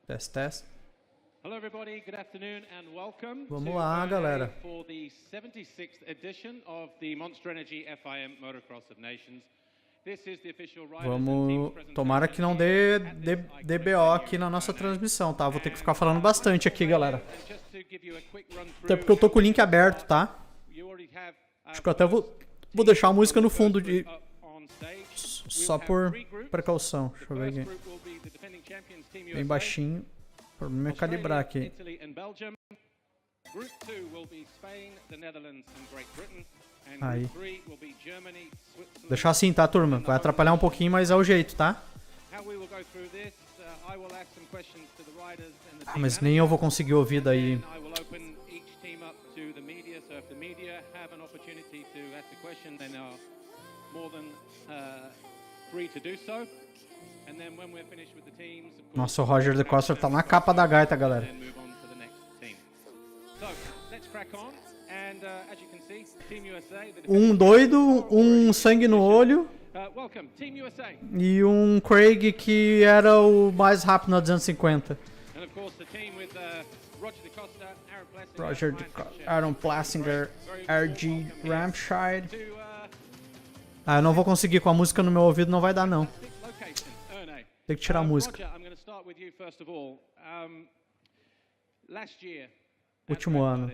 Test, test. Hello everybody, good afternoon and welcome. Vamos lá, galera. For the 76th edition of the Monster Energy FIM Motocross Das Nações. Vamos, tomara que não dê BO aqui na nossa transmissão, tá? Vou ter que ficar falando bastante aqui, galera. Até porque eu tô com o link aberto, tá? Acho que eu até vou deixar a música no fundo de... Só por precaução. Deixa eu ver aqui. Bem baixinho. O problema é calibrar aqui. Aí. Deixar assim, tá, turma? Vai atrapalhar um pouquinho, mas é o jeito, tá? Ah, mas nem eu vou conseguir ouvir daí. Nossa, o Roger de Costa tá na capa da gaita, galera. Um doido, um sangue no olho e um Craig que era o mais rápido na 250. Roger de Costa, Aaron Plessinger, RG Ramshide. Ah, eu não vou conseguir, com a música no meu ouvido não vai dar não. Tem que tirar a música. Último ano.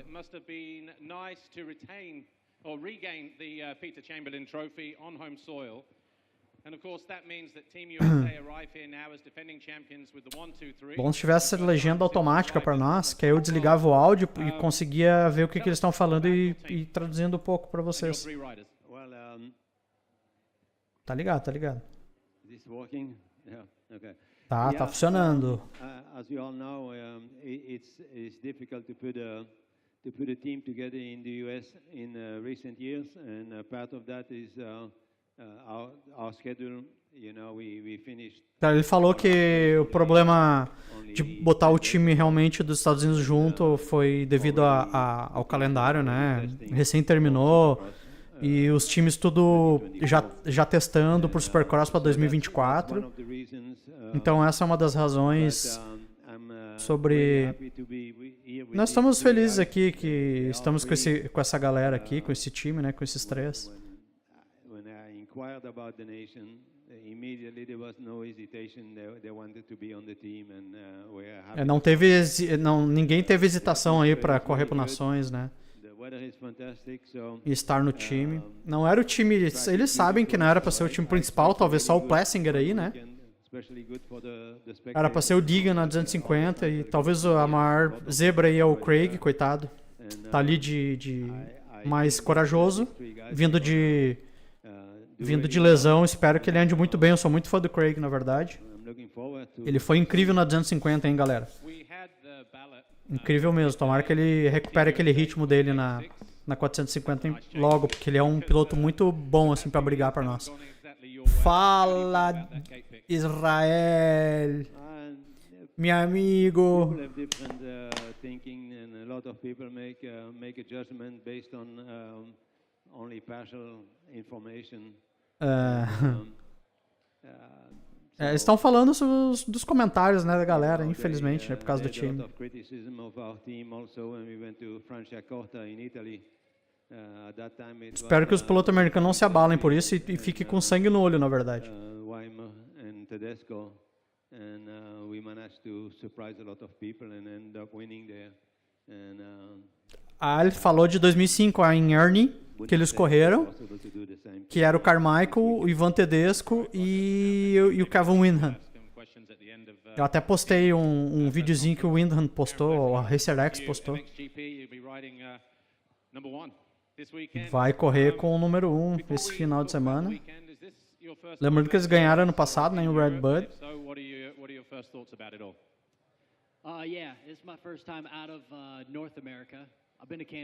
Bom se tivesse legenda automática para nós, que aí eu desligava o áudio e conseguia ver o que eles estão falando e traduzindo um pouco para vocês. Tá ligado, tá ligado. Tá funcionando. As we all know, it's difficult to put a team together in the US in recent years, and part of that is our schedule. You know, we finished. Ele falou que o problema de botar o time realmente dos Estados Unidos junto foi devido ao calendário, né? Recém terminou. E os times tudo já testando por SUPERCROSS para 2024. Então essa é uma das razões sobre... Nós estamos felizes aqui que estamos com essa galera aqui, com esse time, né, com esses três. Ninguém teve hesitação aí para correr para Nações, né? E estar no time. Não era o time... Eles sabem que não era para ser o time principal, talvez só o Plessinger aí, né? Era para ser o Diga na 250 e talvez a maior zebra aí é o Craig, coitado. Tá ali de mais corajoso, vindo de lesão. Espero que ele ande muito bem, eu sou muito fã do Craig, na verdade. Ele foi incrível na 250, hein, galera? Incrível mesmo, tomara que ele recupere aquele ritmo dele na 450 logo, porque ele é um piloto muito bom assim para brigar para nós. Fala, Israel, meu amigo. Eles estão falando dos comentários, né, da galera, infelizmente, né, por causa do time. Espero que os pilotos americanos não se abalem por isso e fiquem com sangue no olho, na verdade. Ele falou de 2005, em Ernie, que eles correram, que era o Carmichael, o Ivan Tedesco e o Kevin Windham. Eu até postei um videozinho que o Windham postou, a RacerX postou. Vai correr com o número 1 esse final de semana. Lembrando que eles ganharam ano passado, né, o Red Bud.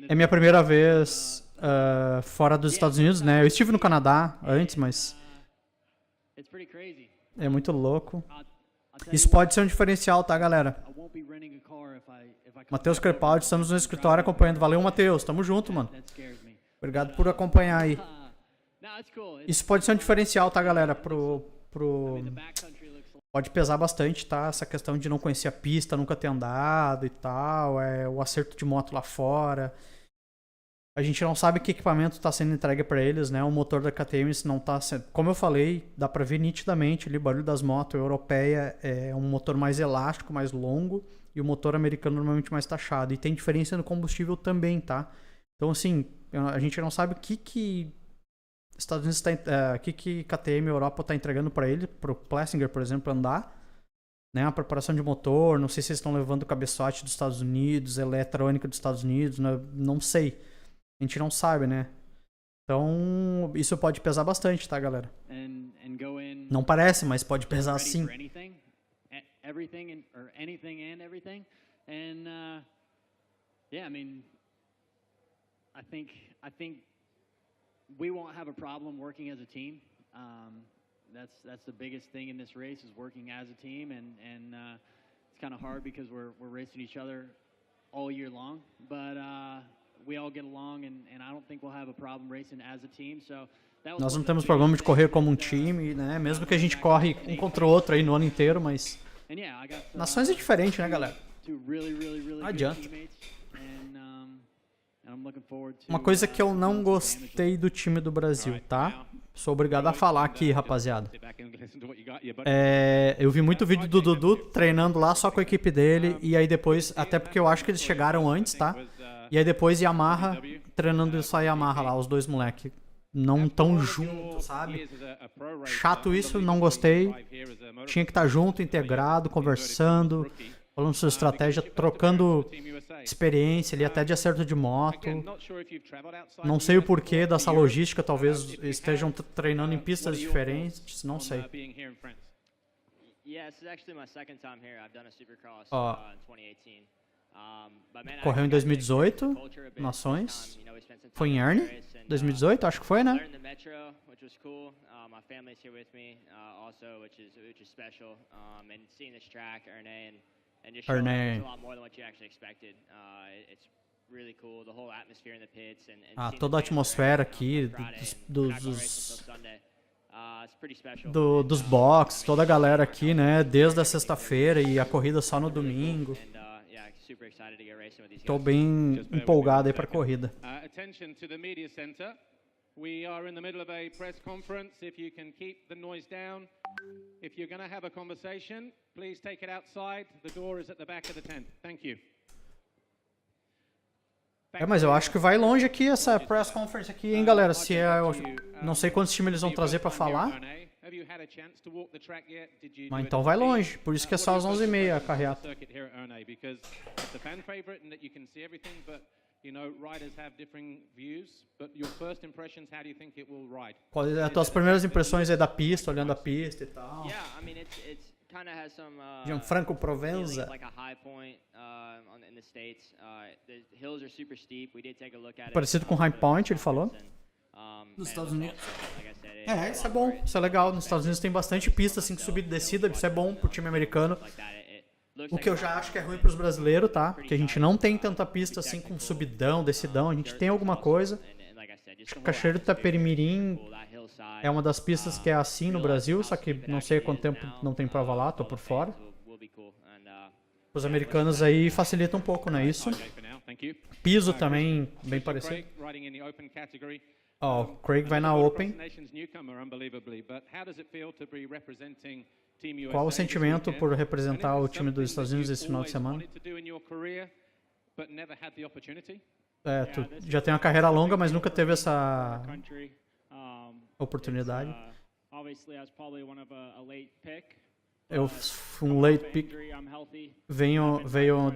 É minha primeira vez fora dos Estados Unidos, né? Eu estive no Canadá antes, mas é muito louco. Isso pode ser um diferencial, tá, galera? Matheus Crepaldi, estamos no escritório acompanhando. Valeu, Matheus. Tamo junto, mano. Obrigado por acompanhar aí. Isso pode ser um diferencial, tá, galera? Pro pode pesar bastante, tá? Essa questão de não conhecer a pista, nunca ter andado e tal, o acerto de moto lá fora. A gente não sabe que equipamento está sendo entregue para eles, né? O motor da KTM não está sendo... Como eu falei, dá para ver nitidamente ali o barulho das motos. A europeia é um motor mais elástico, mais longo, e o motor americano normalmente mais taxado. E tem diferença no combustível também, tá? Então, assim, a gente não sabe o que Estados Unidos que KTM Europa está entregando para ele, para o Plessinger, por exemplo, andar. Né, a preparação de motor, não sei se eles estão levando o cabeçote dos Estados Unidos, eletrônica dos Estados Unidos, não sei. A gente não sabe, né? Então, isso pode pesar bastante, tá, galera? Não parece, mas pode pesar sim. Yeah, I mean, I think we won't have a problem working as a team. That's the biggest thing in this race is working as a team, and it's kind of hard because we're racing each other all year long, but we all get along, and I don't think we'll have a problem racing as a team. So nós não temos problema de correr como um time, né? Mesmo que a gente corre um contra o outro aí no ano inteiro, mas nações é diferente, né, galera? Não adianta. Uma coisa que eu não gostei do time do Brasil, tá? Sou obrigado a falar aqui, rapaziada. Eu vi muito vídeo do Dudu treinando lá só com a equipe dele, e aí depois, até porque eu acho que eles chegaram antes, tá? E aí depois Yamaha treinando só Yamaha lá, os dois moleques. Não tão juntos, sabe? Chato isso, não gostei. Tinha que estar junto, integrado, conversando, falando sobre estratégia, trocando experiência ali, até de acerto de moto. Não sei o porquê dessa logística, talvez estejam treinando em pistas diferentes, não sei. Ó, correu em 2018, Nações. Foi em Erne, 2018, acho que foi, né? Erne. Toda a atmosfera aqui dos boxes, toda a galera aqui, né? Desde a sexta-feira e a corrida só no domingo. Estou bem empolgado aí para a corrida. We are in the middle of a press conference. If you can keep the noise down. If you're going to have a conversation, please take it outside. The door is at the back of the tent. Thank you. Mas eu acho que vai longe aqui essa press conference aqui, hein, galera? Se não sei quantos times eles vão trazer para falar. Mas então vai longe, por isso que é só às 11h30 a carreata. Quais são as tuas primeiras impressões aí da pista, olhando a pista e tal? Gianfranco Provenza. Parecido com High Point, ele falou. Nos Estados Unidos. Isso é bom, isso é legal. Nos Estados Unidos tem bastante pista assim, de subida e descida, isso é bom pro time americano. O que eu já acho que é ruim pros brasileiros, tá? Porque a gente não tem tanta pista assim com subidão, descidão, a gente tem alguma coisa. Acho que o Cachoeiro do Itapemirim é uma das pistas que é assim no Brasil, só que não sei há quanto tempo não tem prova lá, tô por fora. Os americanos aí facilitam um pouco, né? Isso. Piso também, bem parecido. Ó, o Craig vai na Open. Qual o sentimento por representar o time dos Estados Unidos esse final de semana? Tu já tem uma carreira longa, mas nunca teve essa oportunidade. Eu fui um late pick.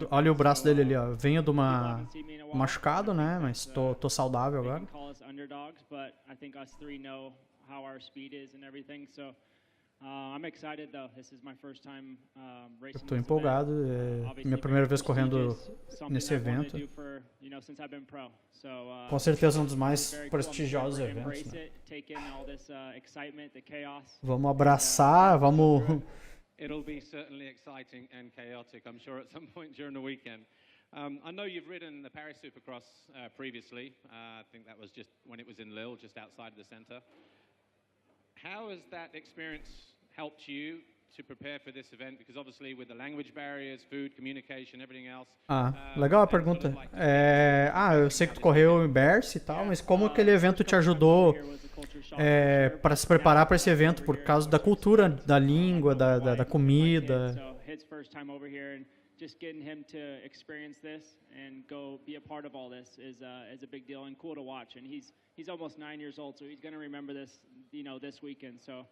Olha o braço dele ali, ó. Venho de uma machucado, né? Mas tô saudável agora. Eu tô empolgado, é minha primeira vez correndo nesse evento. Com certeza um dos mais prestigiosos eventos, né? Vamos abraçar, vamos... It'll be certainly exciting and chaotic, I'm sure, at some point during the weekend. I know you've ridden the Paris Supercross previously. I think that was just when it was in Lille, just outside of the center. How has that experience helped you to prepare for this event? Because obviously with the language barriers, food, communication, everything else. Legal a pergunta. Eu sei que tu correu em Berce e tal, mas como aquele evento te ajudou para se preparar para esse evento por causa da cultura, da língua, da comida? Just getting him to experience this and go be a part of all this is a big deal and cool to watch. And he's almost 9 years old, so he's going to remember this, this weekend. So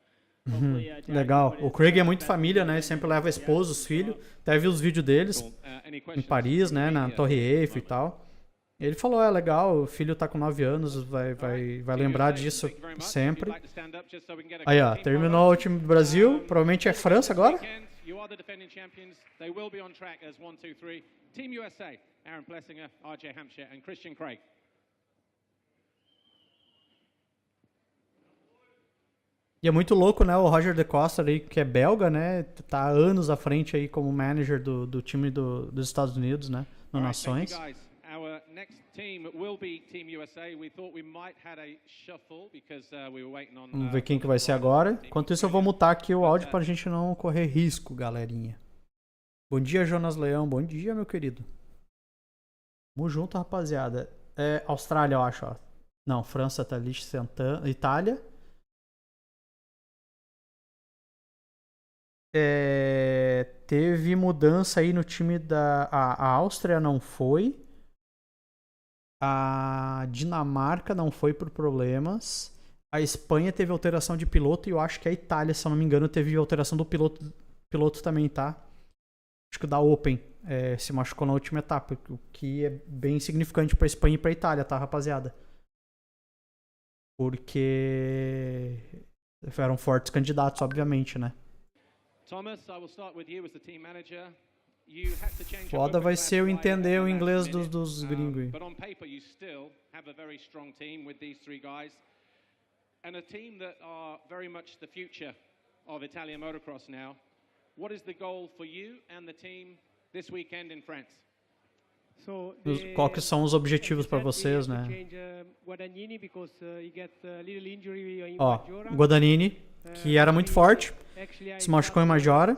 hopefully, legal. O Craig é muito família, né? Ele sempre leva a esposa, os filhos. Até vi os vídeos deles em Paris, né? Na Torre Eiffel e tal. Ele falou, legal, o filho tá com 9 anos, vai lembrar disso sempre. Aí, ó, terminou o time do Brasil, provavelmente é França agora. You are the defending champions. They will be on track as 1, 2, 3. Team USA, Aaron Plessinger, RJ Hampshire, and Christian Craig. E é muito louco, né? O Roger de Costa aí, que é belga, né? Tá há anos à frente aí como manager do time dos Estados Unidos, né? No Nações. Our next team will be Team USA. We thought we might had a shuffle because we were waiting on. Vamos ver quem que vai ser agora. Enquanto isso eu vou mutar aqui o áudio para a gente não correr risco, galerinha. Bom dia, Jonas Leão. Bom dia, meu querido. Tamo junto, rapaziada. Austrália, eu acho, ó. Não, França, Thalys, Santana, Itália. Teve mudança aí no time a Áustria não foi. A Dinamarca não foi por problemas. A Espanha teve alteração de piloto e eu acho que a Itália, se eu não me engano, teve alteração do piloto também, tá? Acho que o da Open se machucou na última etapa, o que é bem significante para a Espanha e para a Itália, tá, rapaziada? Porque eram fortes candidatos, obviamente, né? Thomas, I will start with you as the team manager. Foda vai ser eu entender o inglês dos gringos. But on paper you still have a very strong team with these 3 guys and a team that are very much the future of Italian motocross now. What is the goal for you and the team this weekend in France? Qual que são os objetivos para vocês, né? Ó, Guadagnini, que era muito forte, se machucou em Majora.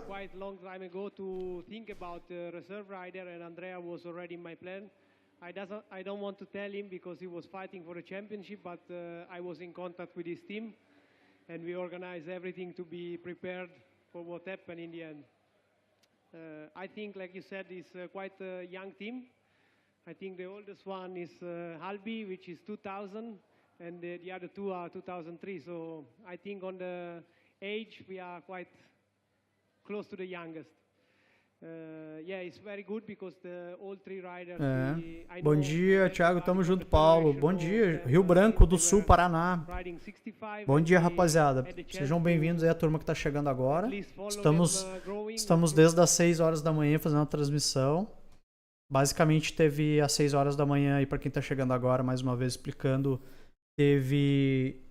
I don't want to tell him because he was fighting for a championship, but I was in contact with his team and we organized everything to be prepared for what happened in the end. I think, like you said, it's quite a young team. I think the oldest one is Halby, which is 2000, and the other 2 are 2003. So I think on the age we are quite close to the youngest. It's very good because all 3 riders. Bom dia, Thiago, tamo junto, Paulo. Bom dia, Rio Branco do Sul, Paraná. Bom dia, rapaziada. Sejam bem-vindos aí a turma que tá chegando agora. Estamos desde as 6 horas da manhã fazendo a transmissão. Basicamente teve às 6 horas da manhã aí para quem tá chegando agora, mais uma vez explicando, teve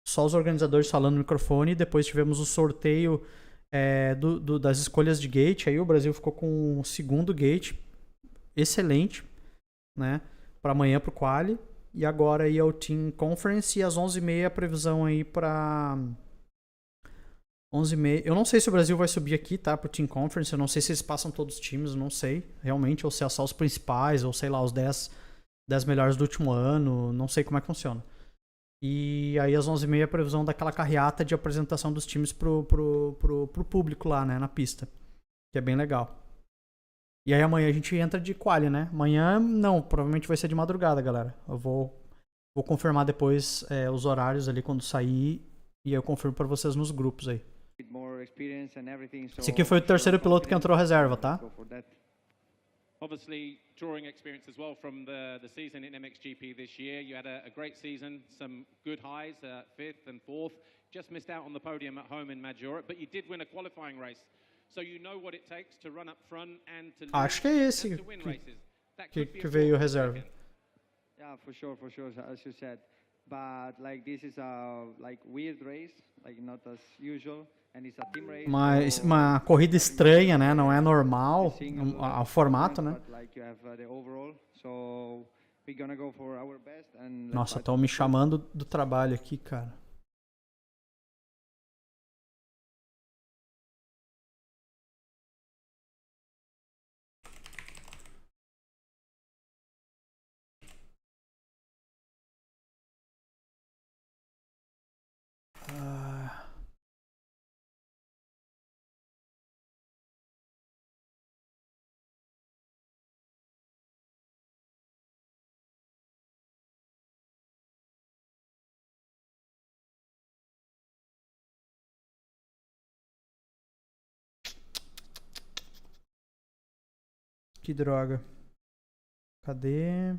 só os organizadores falando no microfone, depois tivemos o sorteio das escolhas de gate, aí o Brasil ficou com o segundo gate, excelente, né, para amanhã pro quali, e agora aí é o Team Conference e às 11h30 a previsão aí para 11h30. Eu não sei se o Brasil vai subir aqui, tá, pro Team Conference, eu não sei se eles passam todos os times, eu não sei, realmente, ou se é só os principais, ou sei lá, os 10 melhores do último ano, não sei como é que funciona. E aí às 11h30 a previsão daquela carreata de apresentação dos times pro público lá, né, na pista, que é bem legal. E aí amanhã a gente entra de quali, né, amanhã não, provavelmente vai ser de madrugada, galera. Eu vou confirmar depois os horários ali quando sair, e eu confirmo pra vocês nos grupos aí. Esse aqui foi o terceiro piloto que entrou reserva, tá? Obviously, drawing experience as well from the season in MXGP this year. You had a great season, some good highs, 5th and 4th. Just missed out on the podium at home in Majora, but you did win a qualifying race. So you know what it takes to run up front and to acho que é esse que veio reserva. Yeah, for sure, as you said. But like this is a weird race, like not as usual, and it's a team race. Mas uma corrida estranha, né? Não é normal o formato, né? Nossa, estão me chamando do trabalho aqui, cara. Ah. Que droga. Cadê?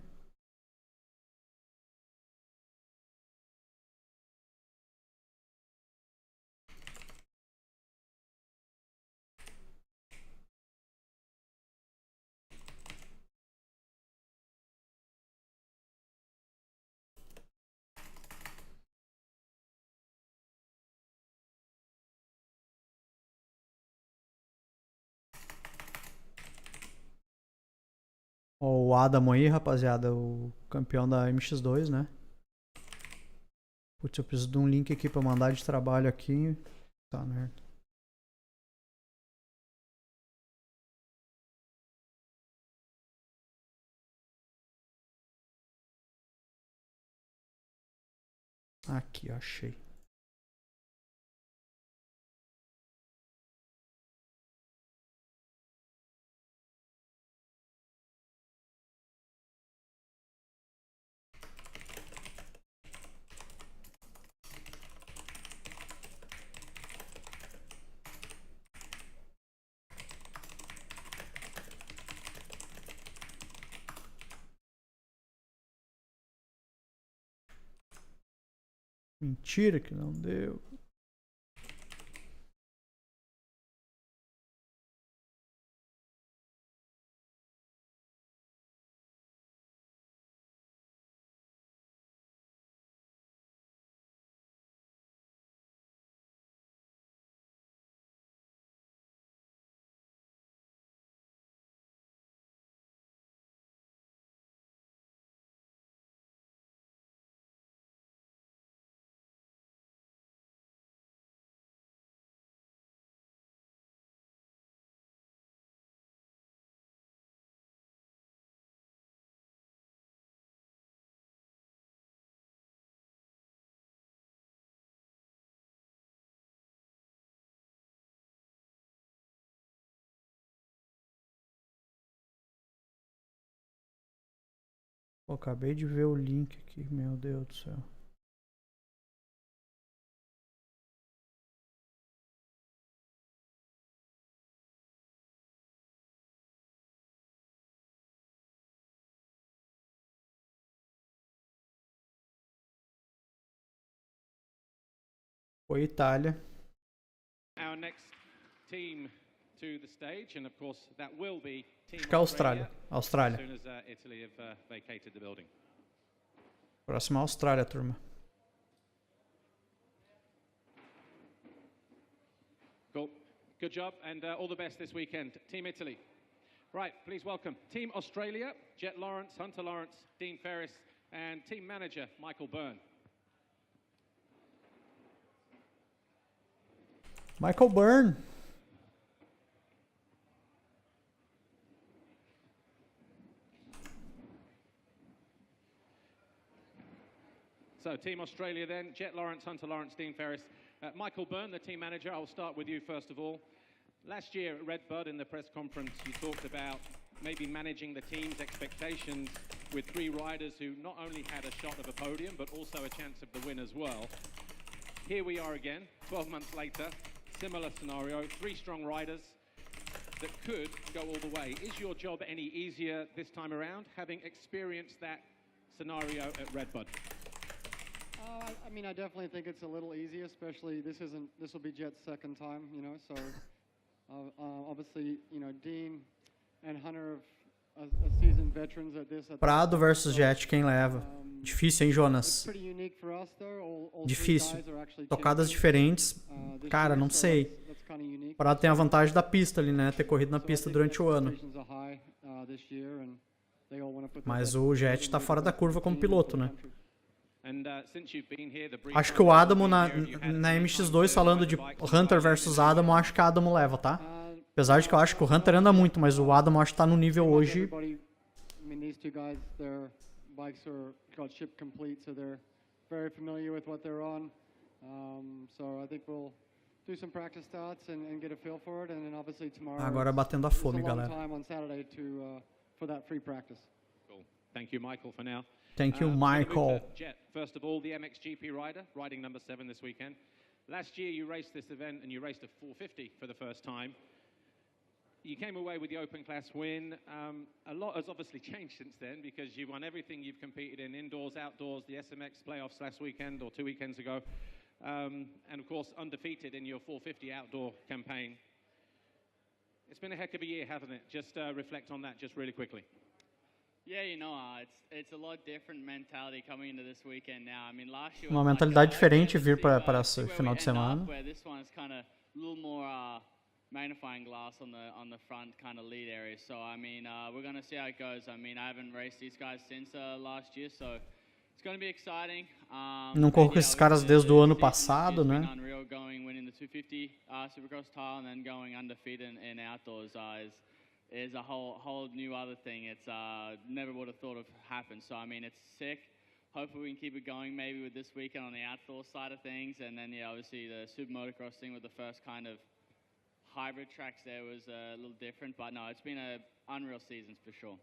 Ó, o Adamo aí, rapaziada, o campeão da MX2, né? Putz, eu preciso de um link aqui pra mandar de trabalho aqui. Tá, merda. Aqui, achei. Mentira que não deu. Pô, acabei de ver o link aqui, meu Deus do céu. Foi Itália. Our next team to the stage, and of course that will be Team Acho que é Austrália. Austrália. as soon as Italy have vacated the building. Próxima Austrália, turma. Cool. Good job, and all the best this weekend. Team Italy. Right, please welcome Team Australia, Jet Lawrence, Hunter Lawrence, Dean Ferris, and Team Manager, Michael Byrne. Michael Byrne. So Team Australia then, Jet Lawrence, Hunter Lawrence, Dean Ferris. Michael Byrne, the team manager, I'll start with you first of all. Last year at Redbud in the press conference, you talked about maybe managing the team's expectations with 3 riders who not only had a shot of a podium, but also a chance of the win as well. Here we are again, 12 months later, similar scenario, 3 strong riders that could go all the way. Is your job any easier this time around, having experienced that scenario at Redbud? I mean, I definitely think it's a little easier, especially this will be Jet's second time, you know, so obviously, you know, Dean and Hunter are seasoned veterans at this. Prado versus Jet, quem leva? Difícil, hein, Jonas? Pretty unique for us, though. All Difícil. three guys are actually Tocadas champions, diferentes. this Cara, year, não so sei. that's kinda unique. Prado tem a vantagem da pista ali, né? Ter corrido na So I pista think durante o ano. expectations are high, this year, and they all wanna put their Mas best o foot Jet forward tá and fora da make curva the como team piloto, for the né? country. And brief Acho que o Adamo na MX2, falando de Hunter versus Adamo, acho que a Adamo leva, tá? Apesar de que eu acho que o Hunter anda muito, mas o Adamo acho que tá no nível hoje. Everybody, I mean, these two guys, their bikes got ship complete, so they're very familiar with what they're on. So I think we'll do some practice starts and get a feel for it, and then obviously tomorrow. Agora batendo a it's fome, a long galera. time on Saturday for that free practice. Cool. Thank you, Michael, for now. Thank you, We're gonna move Michael. to Jet. First of all, the MXGP rider, riding number 7 this weekend. Last year, you raced this event and you raced a 450 for the first time. You came away with the open class win. A lot has obviously changed since then because you've won everything you've competed in, indoors, outdoors, the SMX playoffs last weekend or 2 weekends ago. And of course, undefeated in your 450 outdoor campaign. It's been a heck of a year, hasn't it? Just reflect on that just really quickly. Yeah, you know, it's a lot different mentality coming into this weekend now. I mean, last year Uma was mentalidade like, diferente let's vir see para see esse where final we de end up, semana. where this one is kind of a little more magnifying glass on the front kind of lead area. So I mean, we're gonna see how it goes. I mean, I haven't raced these guys since last year, so it's gonna be exciting. Não corro com esses caras desde o ano passado, né? Unreal going winning the 250 Supercross tile and then going undefeated in outdoors is a whole new other thing. It's never would have thought of happened. So I mean, it's sick. Hopefully we can keep it going maybe with this weekend on the outdoor side of things, and then yeah, obviously the SUPERMOTOCROSS thing with the first kind of hybrid tracks there was a little different, but no, it's been a unreal season for sure.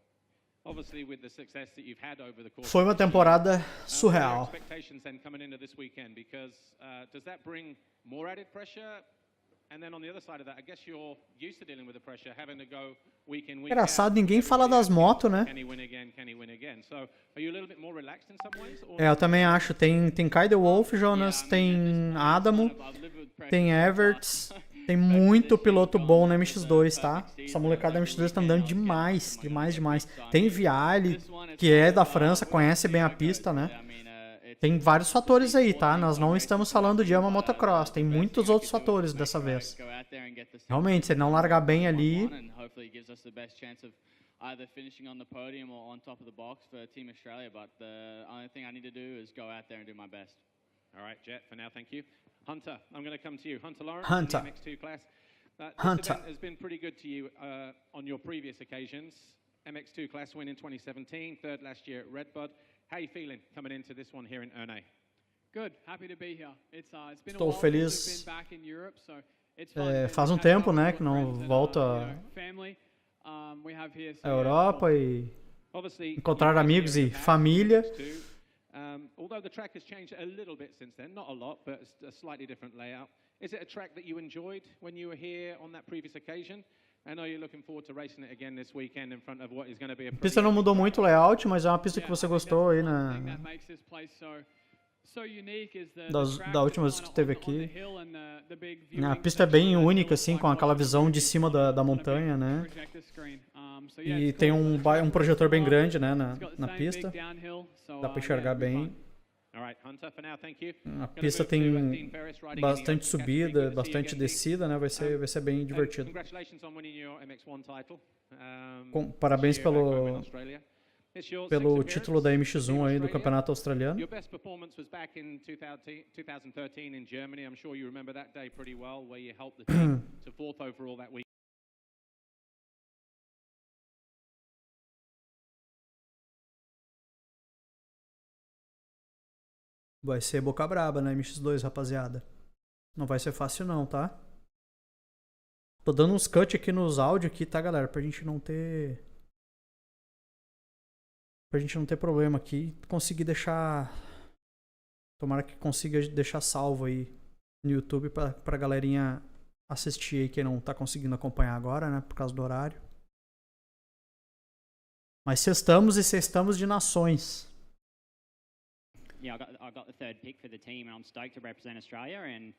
Obviously, with the success that you've had over the course. Foi uma temporada what are your surreal. expectations then coming into this weekend? Because does that bring more added pressure? And then on the other side of that, I guess you're used to dealing with the pressure, having to go week in, week out. Engraçado, ninguém fala das motos, né? Can he win again? Can he win again? So, are you a little bit more relaxed in some ways? Or Eu também acho. Tem Kai The Wolf, Jonas, tem Adamo, tem Everts, tem muito piloto bom na MX2, tá? Essa molecada da MX2 tá andando demais, demais. Tem Viale, que é da França, conhece bem a pista, né? Tem vários fatores aí, tá? Nós não estamos falando de ama motocross, tem muitos outros fatores dessa vez. Realmente, se ele não largar bem ali, either finishing on the podium or on top of the box for Team Australia, but the only thing I need to do is go out there and do my best. All right, Jet, for now, thank you. Hunter, I'm going to come to you. Hunter Lawrence, Hunter. in the MX2 class. This Hunter. event has been pretty good to you on your previous occasions. MX2 class win in 2017, third last year at Redbud. How are you feeling coming into this one here in Ernée? Good, happy to be here. It's been Estou a while feliz. since we've been back in Europe, so it's fun. Faz to catch tempo, up né, with que não friends and, volto family. We have here, so à yeah, Europa e Obviously, encontrar you amigos raced e here in the past, família. too. Although the track has changed a little bit since then, not a lot, but it's a slightly different layout. Is it a track that you enjoyed when you were here on that previous occasion? I know you're looking forward to racing it again this weekend in front of what is going to be a A pretty pista não epic mudou crowd. muito o layout, mas é uma pista que yeah, você I think gostou aí that's the na one thing that makes this place so unique is the das- track da última is vez que kinda teve on the aqui. hill and the big A viewing pista é section bem of the única, hill, assim, like com aquela watching visão de the cima video da on a montanha, big né? projector screen. So yeah, E it's tem cool. um The track looks projetor bem full on. grande, né, It's got the na same big pista. downhill, so, Dá pra yeah, enxergar it'll be bem. fun. All right, Hunter, for now, thank you. A Gonna pista move to, Dean tem Ferris riding in the bastante open subida, category. Good to see you bastante again, Dean. descida, né? Vai ser bem And divertido. congratulations on winning your MX1 title. Parabéns this year back home in pelo Australia. It's your pelo sixth título da appearance in MX1 aí do Australia. Campeonato Australiano. Your best performance was back in 2013 in Germany. I'm sure you remember that day pretty well, where you helped the team to fourth overall that week. Vai ser boca braba na MX2, rapaziada. Não vai ser fácil não, tá? Tô dando uns cut aqui nos áudios aqui, tá, galera? Pra gente não ter problema aqui. Conseguir deixar... Tomara que consiga deixar salvo aí no YouTube pra galerinha assistir aí, quem não tá conseguindo acompanhar agora, né? Por causa do horário. Mas sextamos de nações. Yeah, I got the third pick for the team, and I'm stoked to represent Australia. And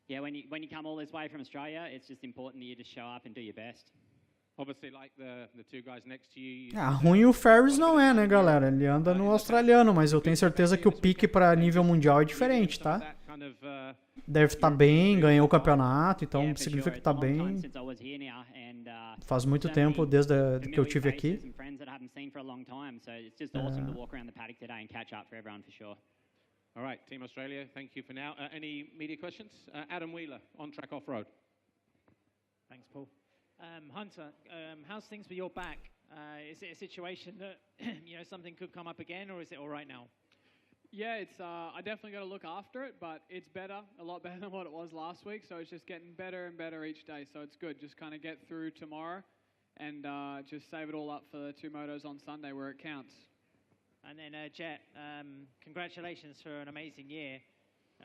yeah, when you come all this way from Australia, it's just important that you just show up and do your best. Obviously, like the two guys next to you. Ruim o Ferris não é, né, galera? Ele anda no australiano, mas eu tenho certeza que o pique pra nível mundial é diferente, tá? Deve estar bem, ganhou o campeonato, então Yeah, for significa sure. que tá It's a long time bem. since I was here now, and Faz muito so tempo many desde que eu familiar tive faces aqui. and friends that I haven't seen for a long time. So it's just awesome to walk around the paddock today and catch up for everyone for sure. All right, Team Australia, thank you for now. Any media questions? Adam Wheeler, on track off-road. Thanks, Paul. Hunter, how's things with your back? Is it a situation that something could come up again, or is it all right now? Yeah, it's I definitely got to look after it, but it's better, a lot better than what it was last week. So it's just getting better and better each day. So it's good. Just kind of get through tomorrow, and just save it all up for the 2 motos on Sunday where it counts. And then Jet, congratulations for an amazing year.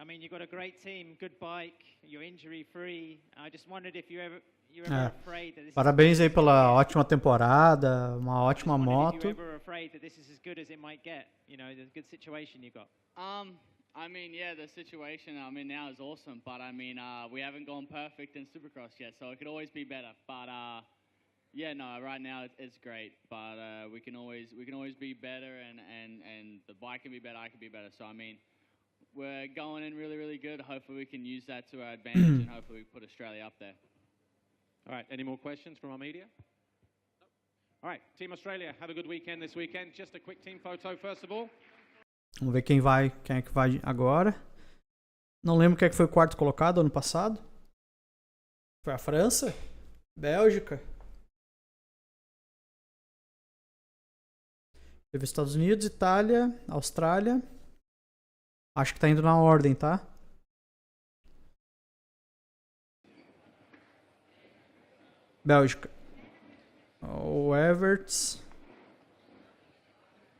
I mean, you've got a great team, good bike, you're injury-free. I just wondered if you're ever afraid that this Parabéns aí pela ótima temporada, uma ótima moto. If you ever afraid that this is as good as it might get, you know, the good situation you've got. I mean, yeah, the situation I'm in now is awesome, but I mean, we haven't gone perfect in Supercross yet, so it could always be better. But yeah, no, right now it's great, but we can always be better, and the bike can be better, I can be better. So I mean, we're going in really, really good. Hopefully we can use that to our advantage, and hopefully we put Australia up there. All right, any more questions from our media? All right, Team Australia, have a good weekend this weekend. Just a quick team photo first of all. Vamos ver quem é que vai agora. Não lembro quem é que foi o quarto colocado ano passado. Foi a França? Bélgica? Teve Estados Unidos, Itália, Austrália. Acho que tá indo na ordem, tá? Bélgica. O Everts.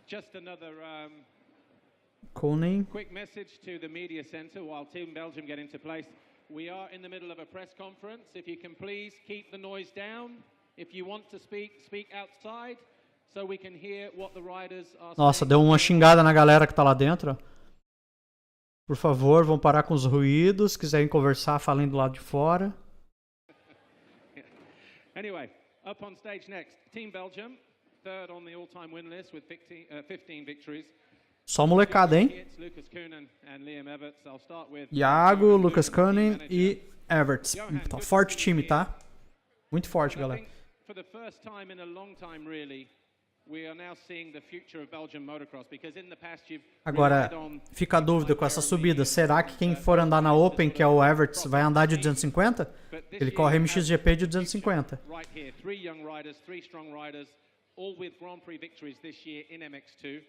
Just another Koning. quick message to the media center while Team Belgium get into place. We are in the middle of a press conference. If you can please keep the noise down. If you want to speak, speak outside so we can hear what the riders are saying. Nossa, deu uma xingada na galera que tá lá dentro. Por favor, vão parar com os ruídos. Se quiserem conversar, falem do lado de fora. Anyway, up on stage next, Team Belgium, third on the all-time win list with 15 victories. Só molecada, hein? Lucas Koenen and Liam Everts. I'll start with Iago, Lucas Koenen e Everts. Tá forte o time, tá? Muito forte, galera. For the first time in a long time, really, we are now seeing the future of Belgian motocross because in the past you've Agora, fica a dúvida com essa subida. Será que quem for andar na Open, que é o Everts, vai andar de 250? Ele corre MXGP de 250. Right here, 3 young riders, 3 strong riders, all with Grand Prix victories this year in MX2.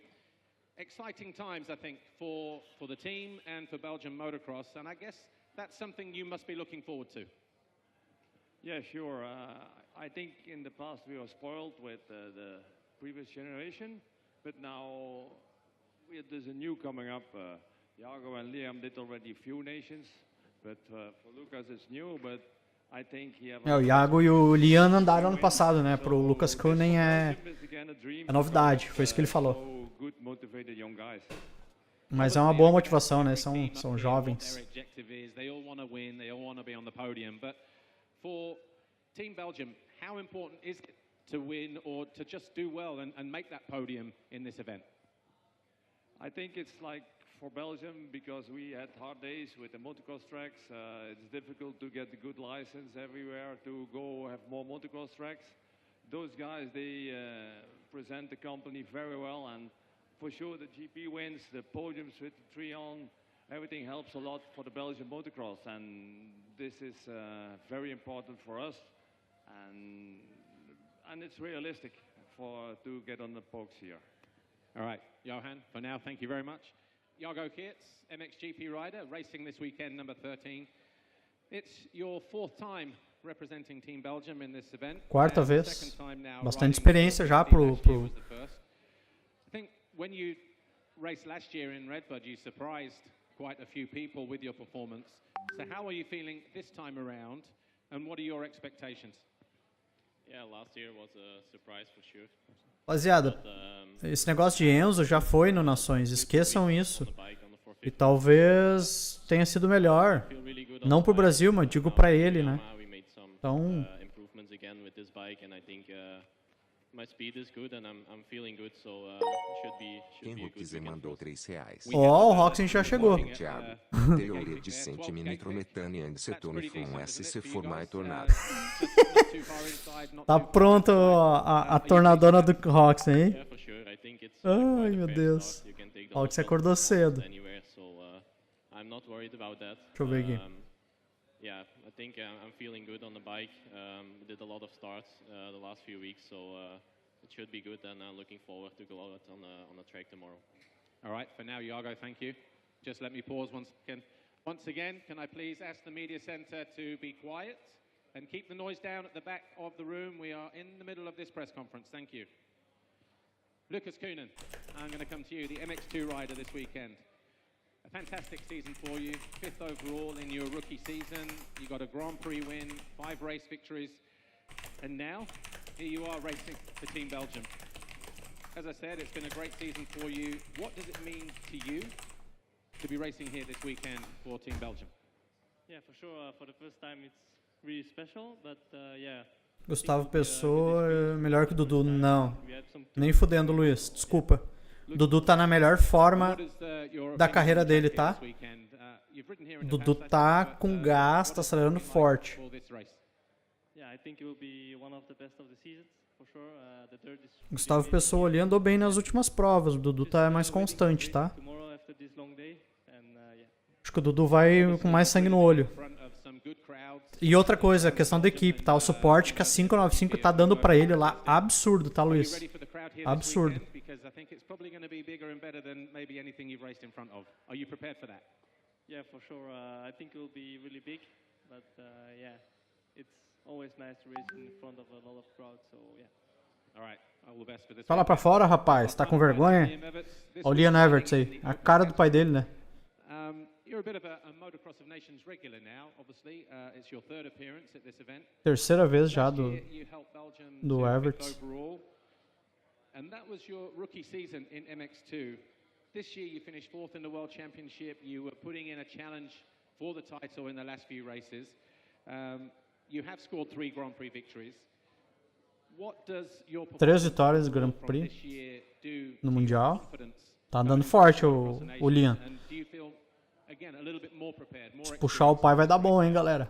Exciting times, I think, for the team and for Belgian motocross, and I guess that's something you must be looking forward to. Yeah, sure. I think in the past we were spoiled with the previous generation, but now there's a new coming up. Iago and Liam did already a few nations, but for Lucas it's new, but I think he have o Iago e o Liam andaram ano passado, né? Pro Lucas Koenen é novidade, foi isso que ele falou. Mas é uma boa motivação, né? São jovens. For Team Belgium, how important is it to win or to just do well and make that podium in this event? I think it's like for Belgium because we had hard days with the motocross tracks. It's difficult to get the good license everywhere to go have more motocross tracks. Those guys, they present the company very well, and for sure the GP wins, the podiums with the 3 on, everything helps a lot for the Belgian motocross, and this is very important for us, and it's realistic to get on the pokes here. All right, Johan, for now, thank you very much. Iago Keerts, MXGP rider, racing this weekend, number 13. It's your 4th time representing Team Belgium in this event. Quarta vez. Bastante experiência já pro... I think when you raced last year in Redbud, you surprised quite a few people with your performance. So how are you feeling this time around, and what are your expectations? Yeah, last year was a surprise for sure. Rapaziada, esse negócio de Enzo já foi no Nações, esqueçam isso. E talvez tenha sido melhor. Não pro Brasil, mas digo pra ele, né? Então... Quem mandou R$3. Ó, o Roxen já chegou. Thiago, teoria de centime nitrometane and cetone from SC formar tornado. Tá pronto a tornadona do Roxen, hein? Ai, meu Deus. Roxen acordou cedo. Deixa eu ver aqui. Yeah, I think I'm feeling good on the bike. Did a lot of starts the last few weeks, so it should be good. And looking forward to go out on the track tomorrow. All right, for now, Iago, thank you. Just let me pause once again. Once again, can I please ask the media center to be quiet and keep the noise down at the back of the room? We are in the middle of this press conference. Thank you. Lucas Kuhnen, I'm going to come to you, the MX2 rider this weekend. A fantastic season for you, 5th overall in your rookie season. You got a Grand Prix win, 5 race victories, and now here you are racing for Team Belgium. As I said, it's been a great season for you. What does it mean to you to be racing here this weekend for Team Belgium? Yeah, for sure. For the first time, it's really special, but yeah. Gustavo Pessoa, melhor que o Dudu? Não. Nem fudendo, Luiz. Desculpa. O Dudu tá na melhor forma da carreira dele, tá? O Dudu tá com gás, tá acelerando forte. Gustavo Pessoa ali andou bem nas últimas provas. O Dudu tá mais constante, tá? Acho que o Dudu vai com mais sangue no olho. E outra coisa, a questão da equipe, tá? O suporte que a 595 tá dando pra ele lá, absurdo, tá, Luiz? Absurdo. Yeah, for sure. I think it will be really big, but yeah, it's always nice to race in front of a lot of crowds, so yeah. All right. All the best for this. Fala pra fora, rapaz. Tá com vergonha? Olha o Liam Everts aí. A cara do pai dele, né? You're a bit of a Motocross of Nations regular now, obviously. It's your 3rd appearance at this event. Terceira vez já do Everts. And that was your rookie season in MX2. This year you finished 4th in the World Championship. You were putting in a challenge for the title in the last few races. You have scored 3 Grand Prix victories. What does your 3 vitórias do Grand Prix no Mundial. Tá andando forte o Liam. Se puxar o pai vai dar bom, hein, galera?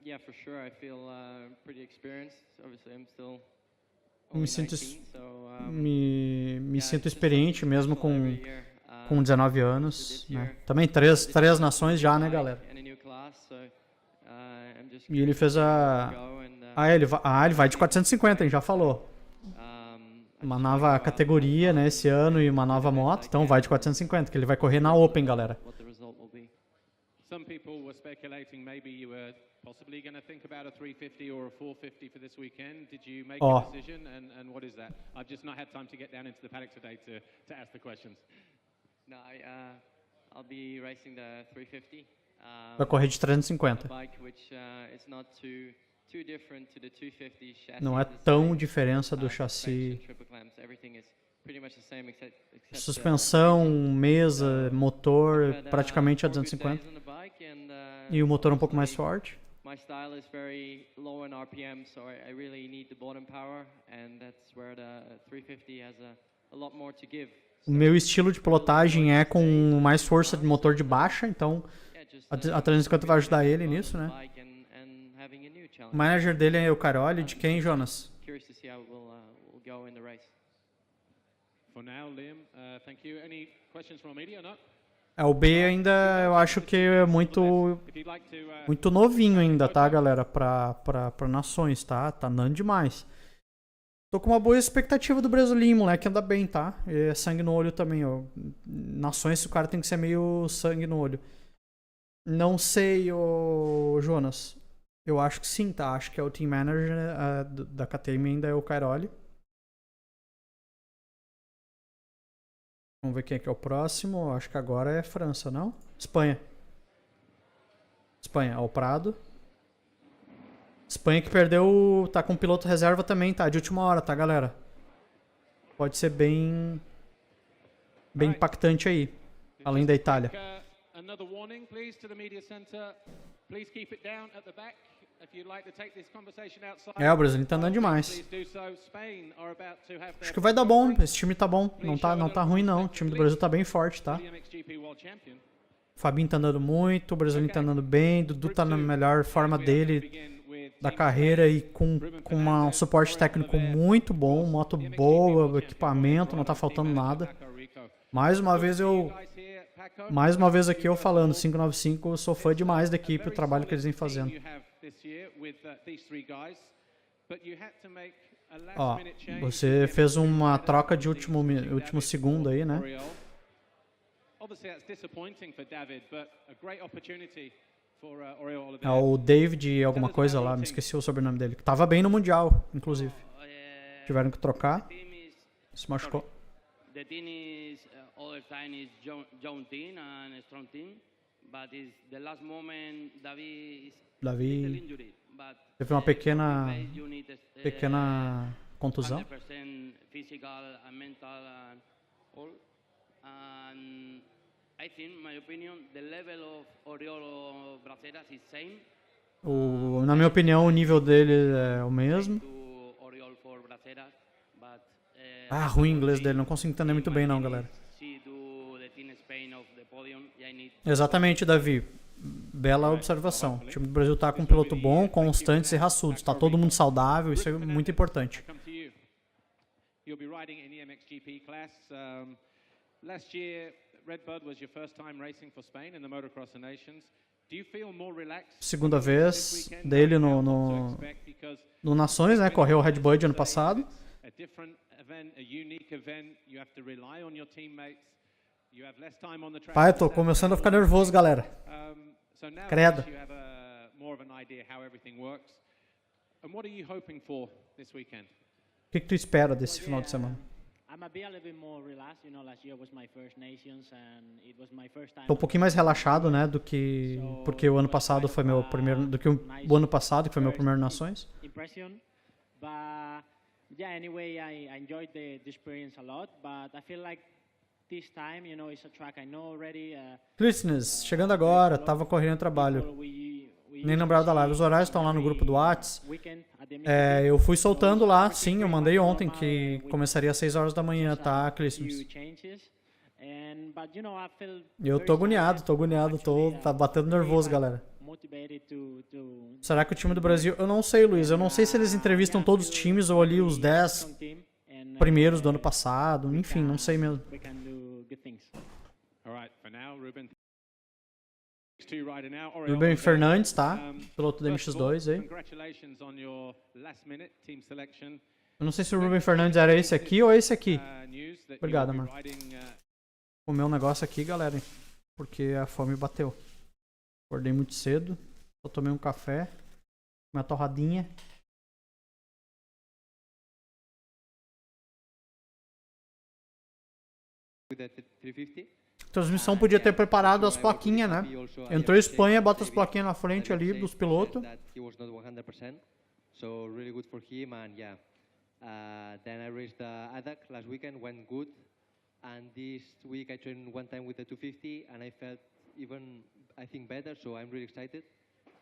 Yeah, for sure. I feel pretty experienced. Obviously, I'm still me sinto experiente mesmo com 19 anos, né? Também três nações já, né, galera? E ele fez ele vai de 450, hein, já falou. Uma nova categoria, né, esse ano e uma nova moto, então vai de 450, que ele vai correr na Open, galera. Some people were speculating maybe you were possibly going to think about a 350 or a 450 for this weekend. Did you make a decision, and what is that? I've just not had time to get down into the paddock today to ask the questions. No, I'll be racing the 350. Vai correr de 350. Não é tão diferença do chassi. Suspensão, mesa, motor, praticamente a 250. E o motor um pouco mais forte. My style is very low in RPM, so I really need the bottom power, and that's where the 350 has a lot more to give. O meu estilo de pilotagem é com mais força de motor de baixa, então a 350 vai ajudar ele nisso, né? O manager dele é o Caroli, de quem, Jonas? For now, Liam, thank you. Any questions from media or not? O B ainda, eu acho que é muito novinho ainda, tá, galera? Pra nações, tá? Tá andando demais. Tô com uma boa expectativa do brasileiro, moleque, anda bem, tá? E é sangue no olho também, ó. Nações, o cara tem que ser meio sangue no olho. Não sei, ô Jonas. Eu acho que sim, tá? Acho que é o team manager da KTM ainda é o Cairoli. Vamos ver quem é que é o próximo. Acho que agora é França, não? Espanha. Espanha, o Prado. Espanha que perdeu, tá com piloto reserva também, tá? De última hora, tá, galera? Pode ser bem impactante aí, além da Itália. O Brasil tá andando demais. Acho que vai dar bom, esse time tá bom. Não tá ruim não, o time do Brasil tá bem forte, tá? O Fabinho tá andando muito, o Brasil tá andando bem, o Dudu tá na melhor forma dele da carreira e com um suporte técnico muito bom, moto boa, equipamento, não tá faltando nada. Mais uma vez aqui eu falando, 595, eu sou fã demais da equipe, o trabalho que eles vêm fazendo. Ó, você fez uma troca de último segundo aí, né? É o David alguma coisa lá, me esqueci o sobrenome dele. Que tava bem no Mundial, inclusive. Tiveram que trocar. Se machucou. The team is other time is young team and strong team, but is the last moment Davi teve uma pequena contusão. 100% physical and mental and all. And I think, my opinion, the level of Oriol Braceiras is same. Na minha opinião, o nível dele é o mesmo. Ruim o inglês dele, não consigo entender muito bem não, galera. Exatamente, Davi. Bela observação. O time do Brasil tá com um piloto bom, constantes e raçudos. Tá todo mundo saudável, isso é muito importante. Last year, Redbird was your first time racing for Spain in the Motocross Das Nações. Do you feel more relaxed? Segunda vez dele no Nações, né? Correu o Redbird ano passado. A different event, a unique event. You have to rely on your teammates. You have less time on the track. Pai, eu tô começando a ficar nervoso, galera. Credo. You have more of an idea how everything works. And what are you hoping for this weekend? O que tu espera desse final de semana? Tô um pouquinho mais relaxado, né, do que porque o ano passado foi meu primeiro, o ano passado que foi meu primeiro Nações. Listeners, chegando agora, tava correndo trabalho. Nem lembrava da live. Os horários estão lá no grupo do Whats. Eu fui soltando lá, sim, eu mandei ontem que começaria às 6 horas da manhã, tá, Clismus? Eu tô agoniado, tá batendo nervoso, galera. Será que o time do Brasil... Eu não sei, Luiz, eu não sei se eles entrevistam todos os times ou ali os 10 primeiros do ano passado, enfim, não sei mesmo. Ruben Fernandes, tá? Piloto da MX2 aí. Eu não sei se o Ruben Fernandes era esse aqui ou esse aqui. Obrigado, amor. Comer um negócio aqui, galera, porque a fome bateu. Acordei muito cedo, só tomei um café, uma torradinha. A transmissão podia ter preparado as plaquinhas, né? Entrou Espanha, bota as plaquinhas na frente ali dos pilotos. So really good for him, and yeah. Then I raced the ADAC last weekend, went good, and this week I trained one time with the 250, and I felt even, I think, better. So I'm really excited.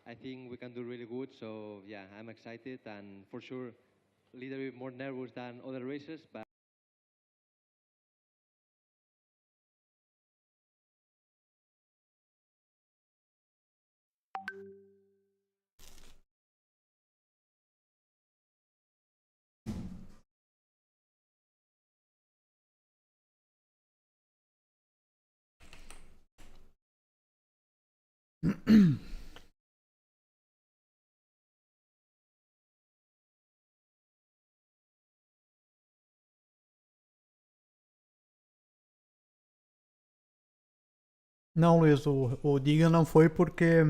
I think we can do really good. So yeah, I'm excited, and for sure, a little bit more nervous than other races, but. Não, Luiz, o Diga não foi porque...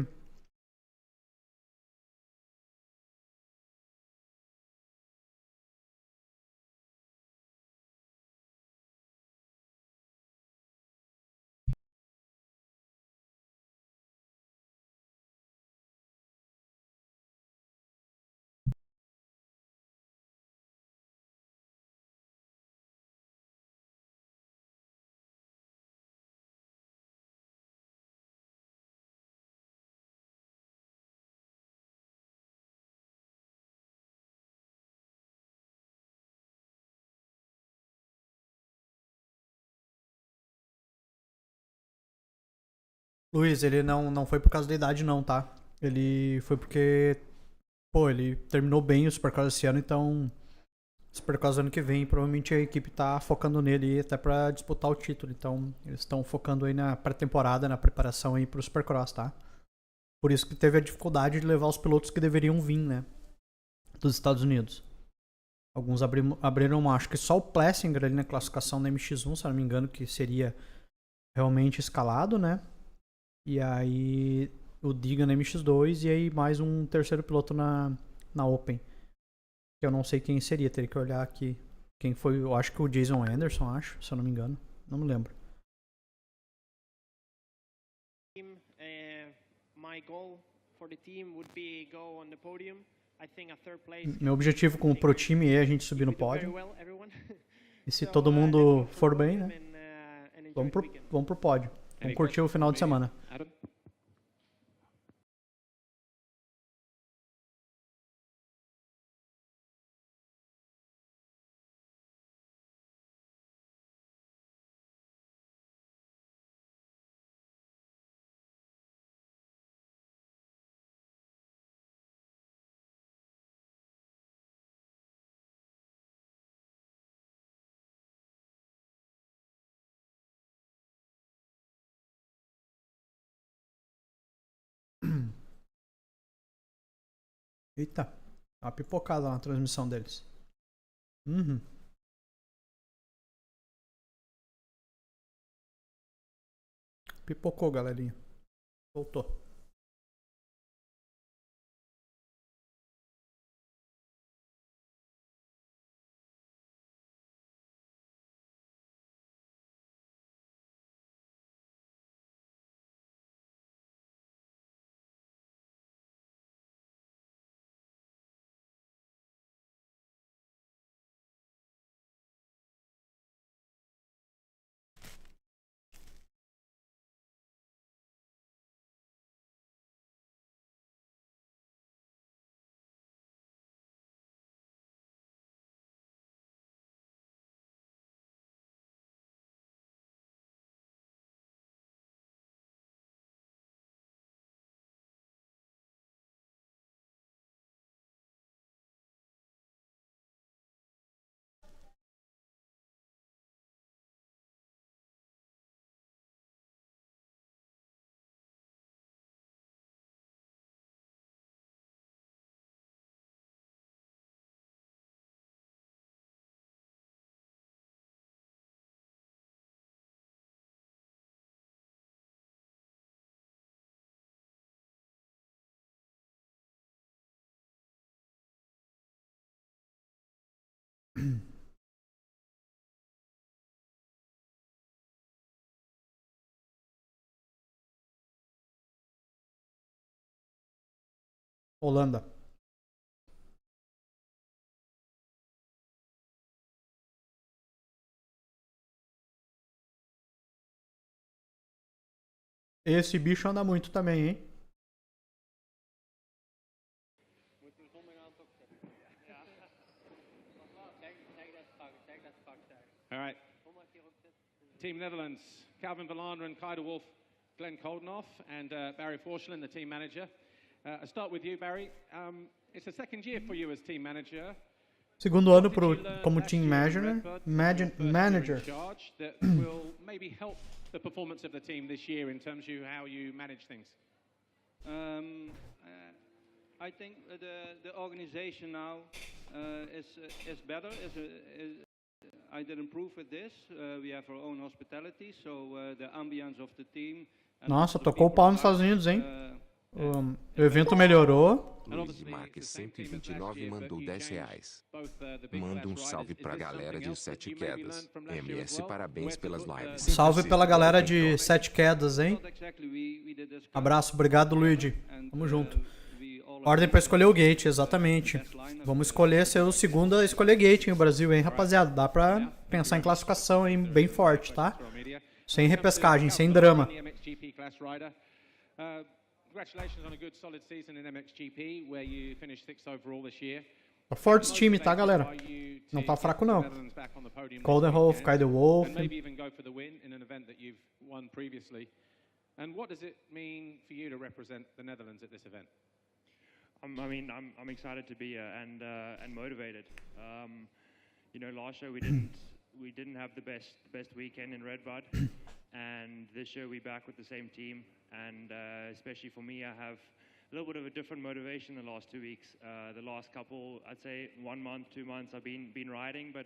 Luiz, ele não foi por causa da idade não, tá? Ele foi porque, pô, ele terminou bem o SUPERCROSS esse ano, então o SUPERCROSS ano que vem, provavelmente a equipe tá focando nele até pra disputar o título, então eles estão focando aí na pré-temporada, na preparação aí pro SUPERCROSS, tá? Por isso que teve a dificuldade de levar os pilotos que deveriam vir, né, dos Estados Unidos. Alguns abriram, acho que só o Plessinger ali na classificação da MX1, se eu não me engano, que seria realmente escalado, né? E aí o Diga na MX2 e aí mais um terceiro piloto na Open. Que eu não sei quem seria, teria que olhar aqui. Quem foi, eu acho que o Jason Anderson, acho, se eu não me engano. Não me lembro. Meu objetivo pro time é a gente subir no pódio. E se todo mundo for bem, né? Vamos pro pódio. Vamos curtir o final de semana. Eita, uma pipocada lá na transmissão deles. Pipocou, galerinha. Voltou. Holanda. Esse bicho anda muito também, hein? All right. Team Netherlands, Calvin Verlander and Kaider Wolf, Glenn Koldenoff, and Barry Forschel, the team manager. I'll start with you, Barry. It's the second year for you as team manager. Segundo ano como team manager. That will maybe help the performance of the team this year in terms of how you manage things. I think the organization now is better. I did improve with this. We have our own hospitality, so the ambience of the team. Nossa, tocou o pau nos Estados Unidos, hein? O evento melhorou. Luiz de Marques 129 mandou R$10. Manda um salve pra galera de 7 quedas. MS, parabéns pelas lives. Salve pela galera de 7 quedas, hein? Abraço, obrigado, Luigi. Tamo junto. Ordem pra escolher o gate, exatamente. Vamos escolher ser o segundo a escolher gate no Brasil, hein, rapaziada? Dá pra pensar em classificação hein, bem forte, tá? Sem repescagem, sem drama. Congratulations on a good solid season in MXGP, where you finished 6th overall this year. Tá forte esse time, tá, galera? Não tá fraco, não. Coldenhoff, Kaider Wolf. And maybe even go for the win in an event that you've won previously. And what does it mean for you to represent the Netherlands at this event? I'm excited to be here and motivated. You know, last year we didn't have the best weekend in Redbud, and this year we're back with the same team. And especially for me, I have little bit of a different motivation the last 2 weeks. The last couple, I'd say 1 month, 2 months, I've been riding, but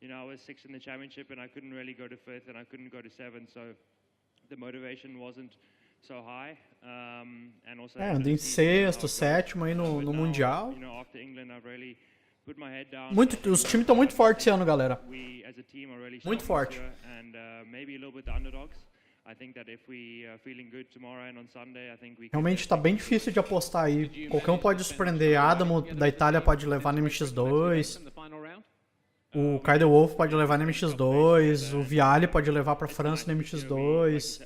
you know, I was 6th in the championship and I couldn't really go to 5th and I couldn't go to 7th, so the motivation wasn't so high. And also Anda em sexto, sétimo aí no Mundial. you know, after England, I've really put my head down. Os times estão muito fortes esse ano, galera. We as a team are really Muito strong forte. this year, and maybe a little bit the underdogs. I think that if we are feeling good tomorrow and on Sunday, I think we can Realmente tá bem difícil de apostar aí. Qualquer um pode surpreender. Adamo da Itália pode levar no MX2. O Kyle Wolf pode levar no MX2. O Viale pode levar pra França no MX2.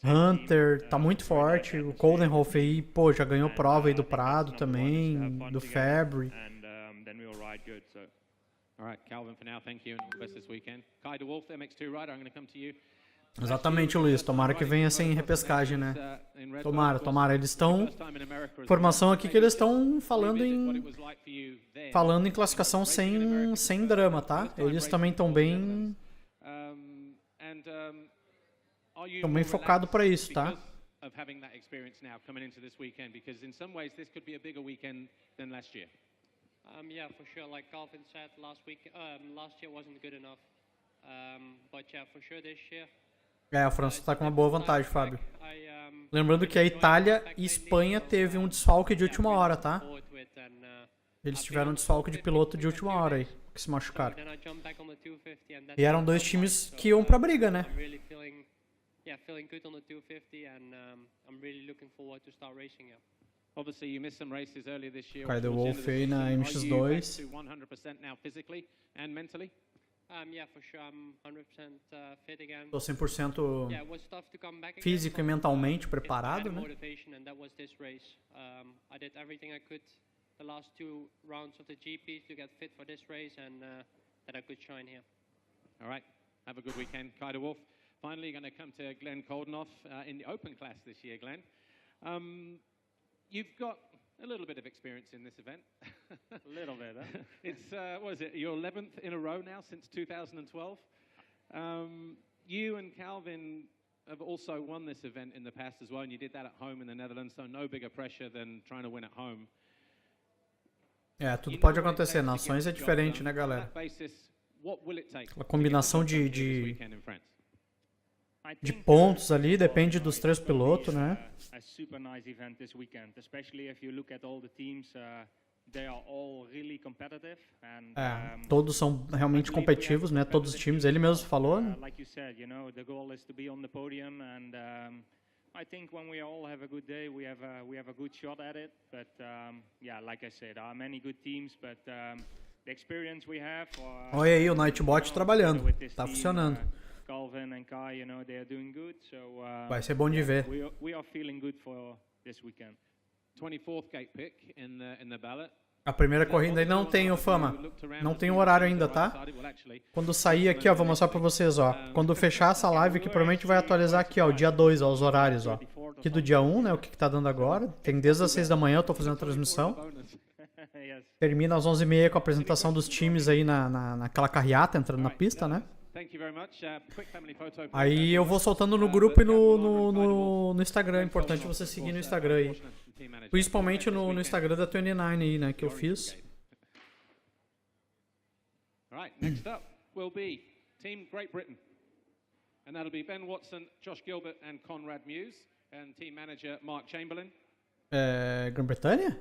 Hunter tá muito forte. O Coldenhoff aí, pô, já ganhou prova aí do Prado também. Do Fabry. then we'll ride good. So. All right, Calvin, for now, thank you, and all the best this weekend. Kai de Wolf, MX2 rider, I'm going to come to you. Exatamente, Luiz. Tomara que venha sem repescagem, né? Tomara. Eles estão... Informação aqui que eles estão falando em classificação sem drama, tá? Eles também estão bem... Estão bem focados para isso, tá? Of having that experience now coming into this weekend, because in some ways this could be a bigger weekend than last year. Yeah, for sure. Like Calvin said, last year wasn't good enough. But yeah, for sure this year. A França está com uma boa vantagem, Fábio. Lembrando que a Itália e Espanha teve um desfalque de última hora, tá? Eles tiveram um desfalque de piloto de última hora aí, que se machucaram. E eram dois times que iam pra briga, né? Feeling good on the 250, and I'm really looking forward to start racing. Obviously, you missed some races earlier this year. Kyle Wolf aí na MX2. Are you back to 100% now physically and mentally? Yeah, for sure. I'm 100% fit again. Tô 100% físico e mentalmente preparado, né? And that was this race. I did everything I could the last 2 rounds of the GPs to get fit for this race, and that I could shine here. All right. Have a good weekend, Kyle Wolf. Finally, going to come to Glenn Koldenoff in the open class this year, Glenn. You've got a little bit of experience in this event. A little bit, huh? It's, what is it, your 11th in a row now since 2012. You and Calvin have also won this event in the past as well, and you did that at home in the Netherlands, so no bigger pressure than trying to win at home. Tudo pode acontecer. Nações é diferente, né, galera? A combinação de pontos ali depende dos 3 pilotos, né? A super nice event this weekend, especially if you look at all the teams, they are all really competitive and todos são realmente competitivos, né? Todos os times, ele mesmo falou, né? Like you said, you know, the goal is to be on the podium, and I think when we all have a good day, we have a good shot at it. But yeah, like I said, there are many good teams, but the experience we have. Olha aí o Nightbot trabalhando, tá funcionando. Calvin and Kai, you know, they are doing good, so vai ser bom de ver. We are feeling good for this weekend. 24th gate pick in the ballot. A primeira corrida aí não tem o Fama. Não tem o horário ainda, tá? Quando sair aqui, ó, vou mostrar pra vocês, ó. Quando fechar essa live aqui, provavelmente vai atualizar aqui, ó, o dia 2, ó, os horários, ó. Aqui do dia 1, né, o que tá dando agora. Tem desde as 6 da manhã, eu tô fazendo a transmissão. Termina às 11h30 com a apresentação dos times aí naquela carreata, entrando na pista, né? Aí eu vou soltando no grupo e no Instagram. É importante você seguir no Instagram aí. Principalmente no Instagram da 29 aí, né, que eu fiz. Alright, next up will be Team Great Britain. And that'll be Ben Watson, Josh Gilbert and Conrad Muse, and team manager Mark Chamberlain. Grã-Bretanha?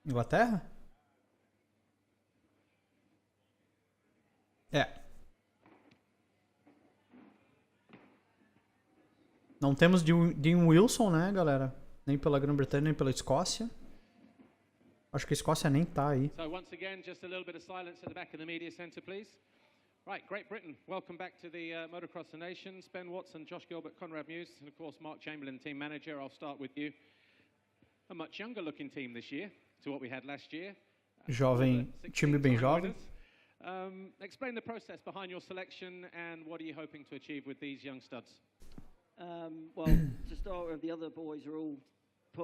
Inglaterra? Não temos Dean Wilson, né, galera? Nem pela Grã-Bretanha, nem pela Escócia. Acho que a Escócia nem tá aí. So once again, just a little bit of silence at the back of the media center, please. Right, Great Britain, welcome back to the Motocross Das Nações. Ben Watson, Josh Gilbert, Conrad Muse, and of course Mark Chamberlain, team manager. I'll start with you. A much younger looking team this year to what we had last year. Jovem, time bem jovem. Explain the process behind your selection and what are you hoping to achieve with these young studs? Well, to start with, the other boys are all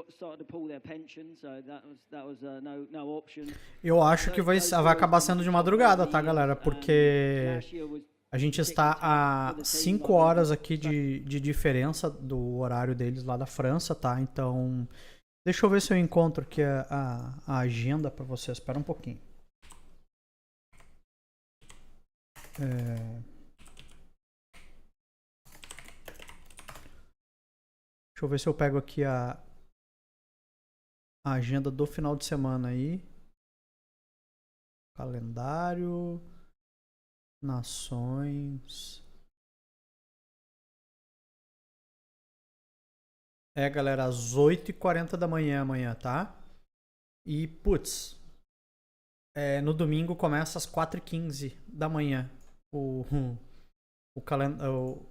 started to pull their pension, so that was no option. Eu acho que vai acabar sendo de madrugada, tá, galera? Porque a gente está a 5 horas aqui de diferença do horário deles lá da França, tá? Então, Deixa eu ver se eu encontro aqui a agenda pra vocês. Espera um pouquinho. Deixa eu ver se eu pego aqui a agenda do final de semana aí. Calendário. Nações. Galera, às 8h40 da manhã amanhã, tá? E, putz, no domingo começa às 4h15 da manhã. O calendário.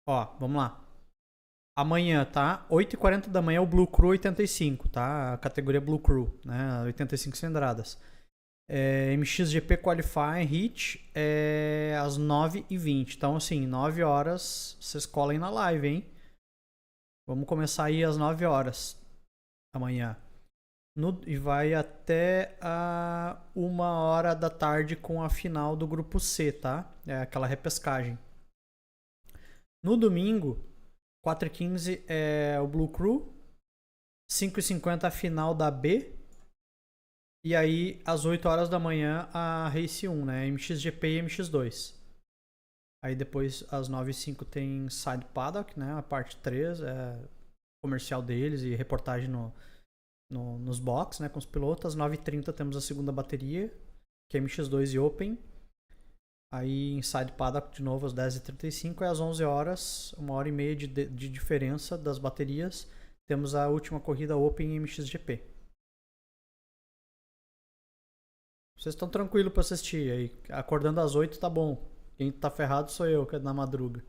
Ó, vamos lá. Amanhã, tá? 8h40 da manhã é o Blue Crew 85, tá? A categoria Blue Crew, né? 85 cilindradas. MXGP Qualifying Heat às 9h20. Então, assim, 9 horas vocês colhem na live, hein? Vamos começar aí às 9 horas amanhã. E vai até a 1h da tarde com a final do grupo C, tá? É aquela repescagem. No domingo, 4h15 é o Blue Crew. 5h50 a final da B. E aí, às 8 horas da manhã, a Race 1, né? MXGP e MX2. Aí depois, às 9h05, tem Side Paddock, né? A parte 3, comercial deles e reportagem nos box, né? Com os pilotos. Às 9h30 temos a segunda bateria, que é MX2 e Open. Aí em Side Paddock de novo às 10h35 e às 11 horas, 1h30 de diferença das baterias, temos a última corrida Open e MXGP. Vocês estão tranquilos para assistir aí. Acordando às 8 tá bom. Quem tá ferrado sou eu, que é na madruga.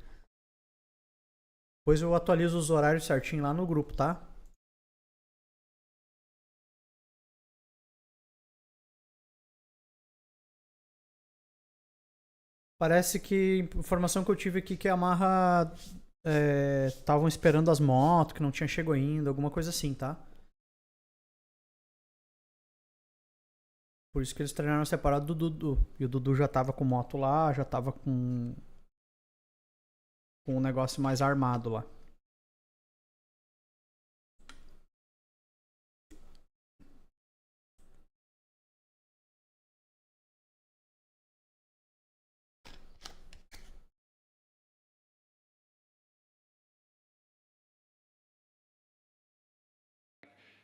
Depois eu atualizo os horários certinho lá no grupo, tá? Parece que informação que eu tive aqui que a Yamaha estavam esperando as motos, que não tinha chego ainda, alguma coisa assim, tá? Por isso que eles treinaram separado do Dudu. E o Dudu já tava com moto lá, já tava com um negócio mais armado lá.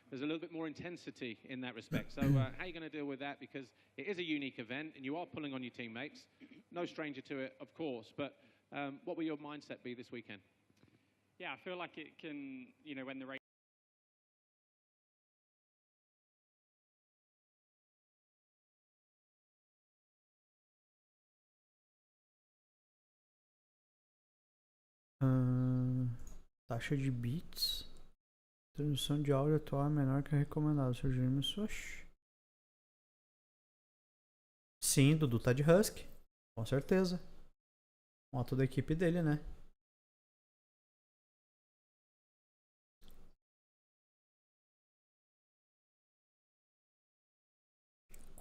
There's a little bit more intensity in that respect. So how are you going to deal with that? Because it is a unique event and you are pulling on your teammates. No stranger to it, of course, but what will your mindset be this weekend? Yeah, I feel like it can, you know, when the race Taxa de bits. Transmissão de áudio atual é menor que a recomendada. Sugerimos. Sim, Dudu tá de Husky. Com certeza. Moto da equipe dele, né?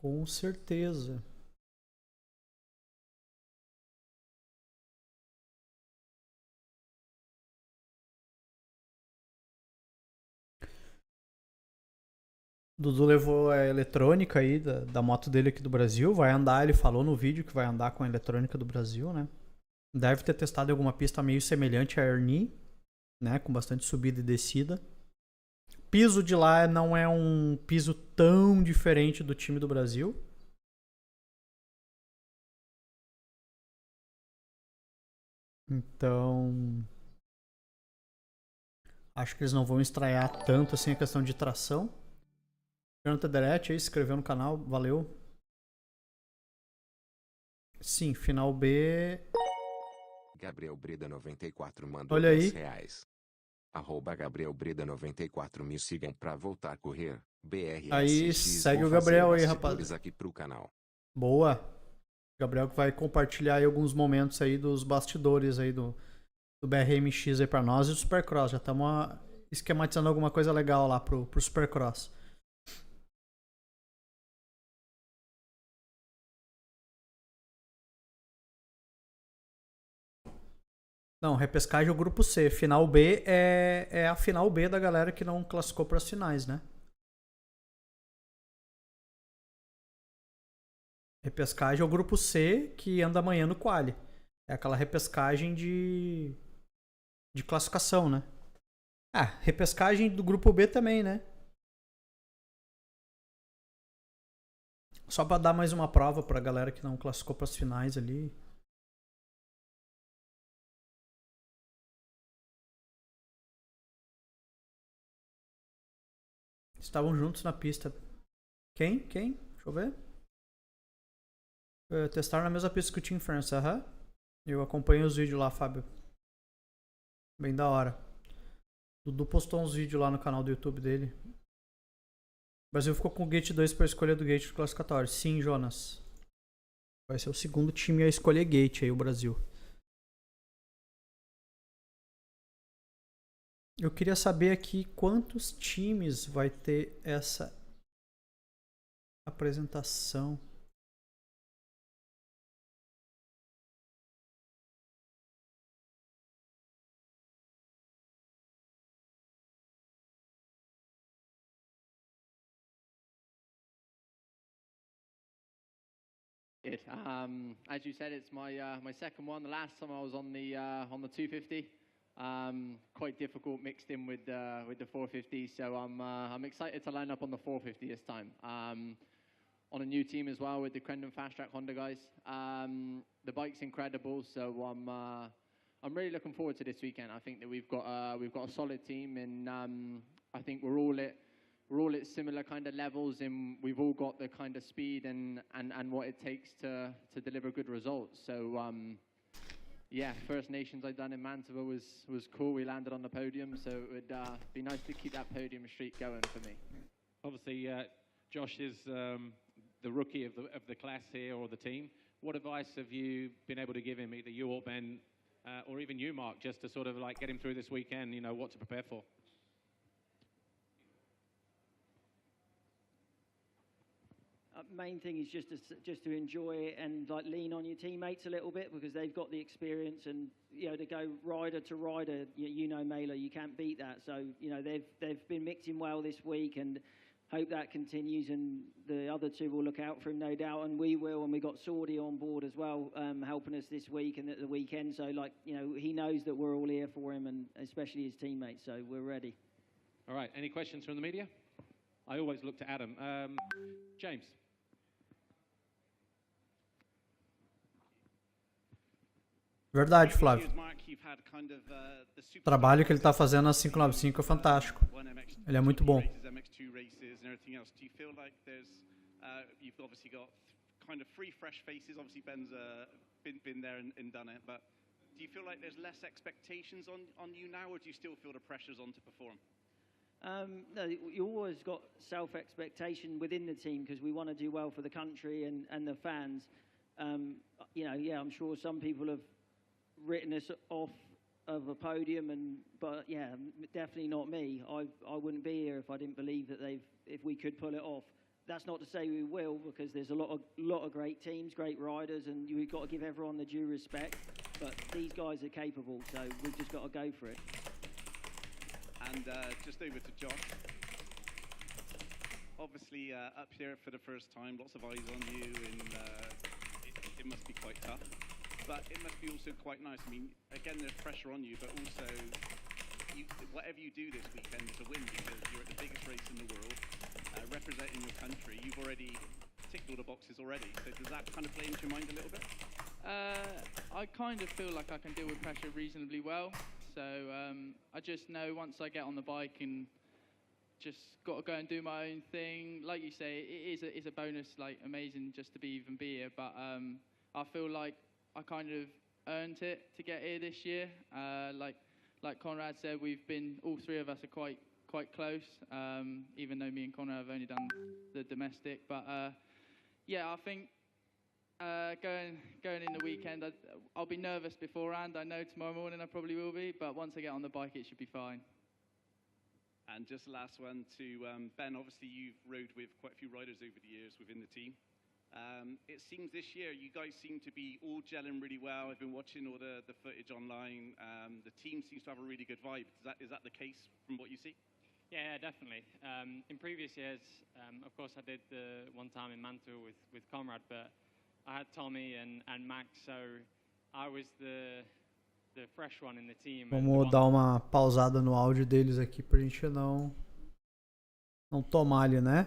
Com certeza. Dudu levou a eletrônica aí da moto dele aqui do Brasil. Vai andar, ele falou no vídeo que vai andar com a eletrônica do Brasil, né? Deve ter testado em alguma pista meio semelhante a Ernie, né? Com bastante subida e descida. Piso de lá não é um piso tão diferente do time do Brasil. Então, acho que eles não vão estranhar tanto assim a questão de tração. Jonathan Derete aí, se inscreveu no canal, valeu. Sim, final B. Gabriel Breda 94 mandou Olha aí. R$10. Gabriel Breda 94, me sigam pra voltar a correr. BRSX, aí segue o Gabriel aí, rapaz. Aqui pro canal. Boa. Gabriel que vai compartilhar aí alguns momentos aí dos bastidores aí do BRMX aí pra nós e do Supercross. Já estamos esquematizando alguma coisa legal lá pro Supercross. Não, repescagem é o grupo C. Final B é a final B da galera que não classificou para as finais, né? Repescagem é o grupo C que anda amanhã no quali. É aquela repescagem de classificação, né? Ah, repescagem do grupo B também, né? Só para dar mais uma prova pra galera que não classificou para as finais ali. Estavam juntos na pista. Quem? Deixa eu ver. Testaram na mesma pista que o Team France, aham. Eu acompanho os vídeos lá, Fábio. Bem da hora. Dudu postou uns vídeos lá no canal do YouTube dele. O Brasil ficou com o Gate 2 para escolha do Gate do classificatório. Sim, Jonas. Vai ser o segundo time a escolher Gate aí, o Brasil. Eu queria saber aqui quantos times vai ter essa apresentação. As you said, it's my second one. The last time I was on the 250. Quite difficult mixed in with the 450, so I'm excited to line up on the 450 this time. On a new team as well with the Crendon Fast Track Honda guys. The bike's incredible, so I'm really looking forward to this weekend. I think that we've got a solid team, and I think we're all at similar kind of levels, and we've all got the kind of speed and what it takes to deliver good results. So. Yeah, First Nations I'd done in Mantova was cool. We landed on the podium, so it would be nice to keep that podium streak going for me. Obviously, Josh is the rookie of the class here or the team. What advice have you been able to give him, either you or Ben, or even you, Mark, just to sort of like get him through this weekend? You know what to prepare for. Main thing is just to enjoy it and like lean on your teammates a little bit, because they've got the experience, and you know, to go rider to rider, you know, Mailer, you can't beat that. So you know, they've been mixing well this week, and hope that continues, and the other two will look out for him, no doubt, and we will. And we got Saudi on board as well, helping us this week and at the weekend. So like, you know, he knows that we're all here for him, and especially his teammates. So we're ready. All right. Any questions from the media? I always look to Adam. James. Verdade, Flávio. O trabalho que ele está fazendo na 595 é fantástico. Ele é muito bom. You've obviously got kind of three fresh faces. Obviously, Ben's been there and done it. But do you feel like there's less expectations on you now, or do you still feel the pressure's on to perform? No, you always got self-expectation within the team, because we want to do well for the country and the fans. You know, yeah, I'm sure some people have written us off of a podium, but yeah, definitely not me. I wouldn't be here if I didn't believe that if we could pull it off. That's not to say we will, because there's a lot of great teams, great riders, and we've got to give everyone the due respect. But these guys are capable, so we've just got to go for it. And just over to Josh. Obviously, up here for the first time, lots of eyes on you, and it must be quite tough. But it must be also quite nice. I mean, again, there's pressure on you, but also whatever you do this weekend is a win, because you're at the biggest race in the world, representing your country. You've already ticked all the boxes already. So does that kind of play into your mind a little bit? I kind of feel like I can deal with pressure reasonably well. So I just know once I get on the bike and just got to go and do my own thing. Like you say, it is a bonus, like amazing just to be here. But I feel like I kind of earned it to get here this year. Like Conrad said, all three of us are quite close, even though me and Conrad have only done the domestic. But yeah, I think going in the weekend, I'll be nervous beforehand. I know tomorrow morning I probably will be, but once I get on the bike, it should be fine. And just last one to Ben. Obviously, you've rode with quite a few riders over the years within the team. It seems this year you guys seem to be all gelling really well. I've been watching all the footage online. The team seems to have a really good vibe. Is that the case from what you see? Yeah, definitely. In previous years, of course, I did the one time in Mantua with Conrad, but I had Tommy and Max, so I was the fresh one in the team. Vamos dar uma pausada no áudio deles aqui pra gente não tomar ali, né?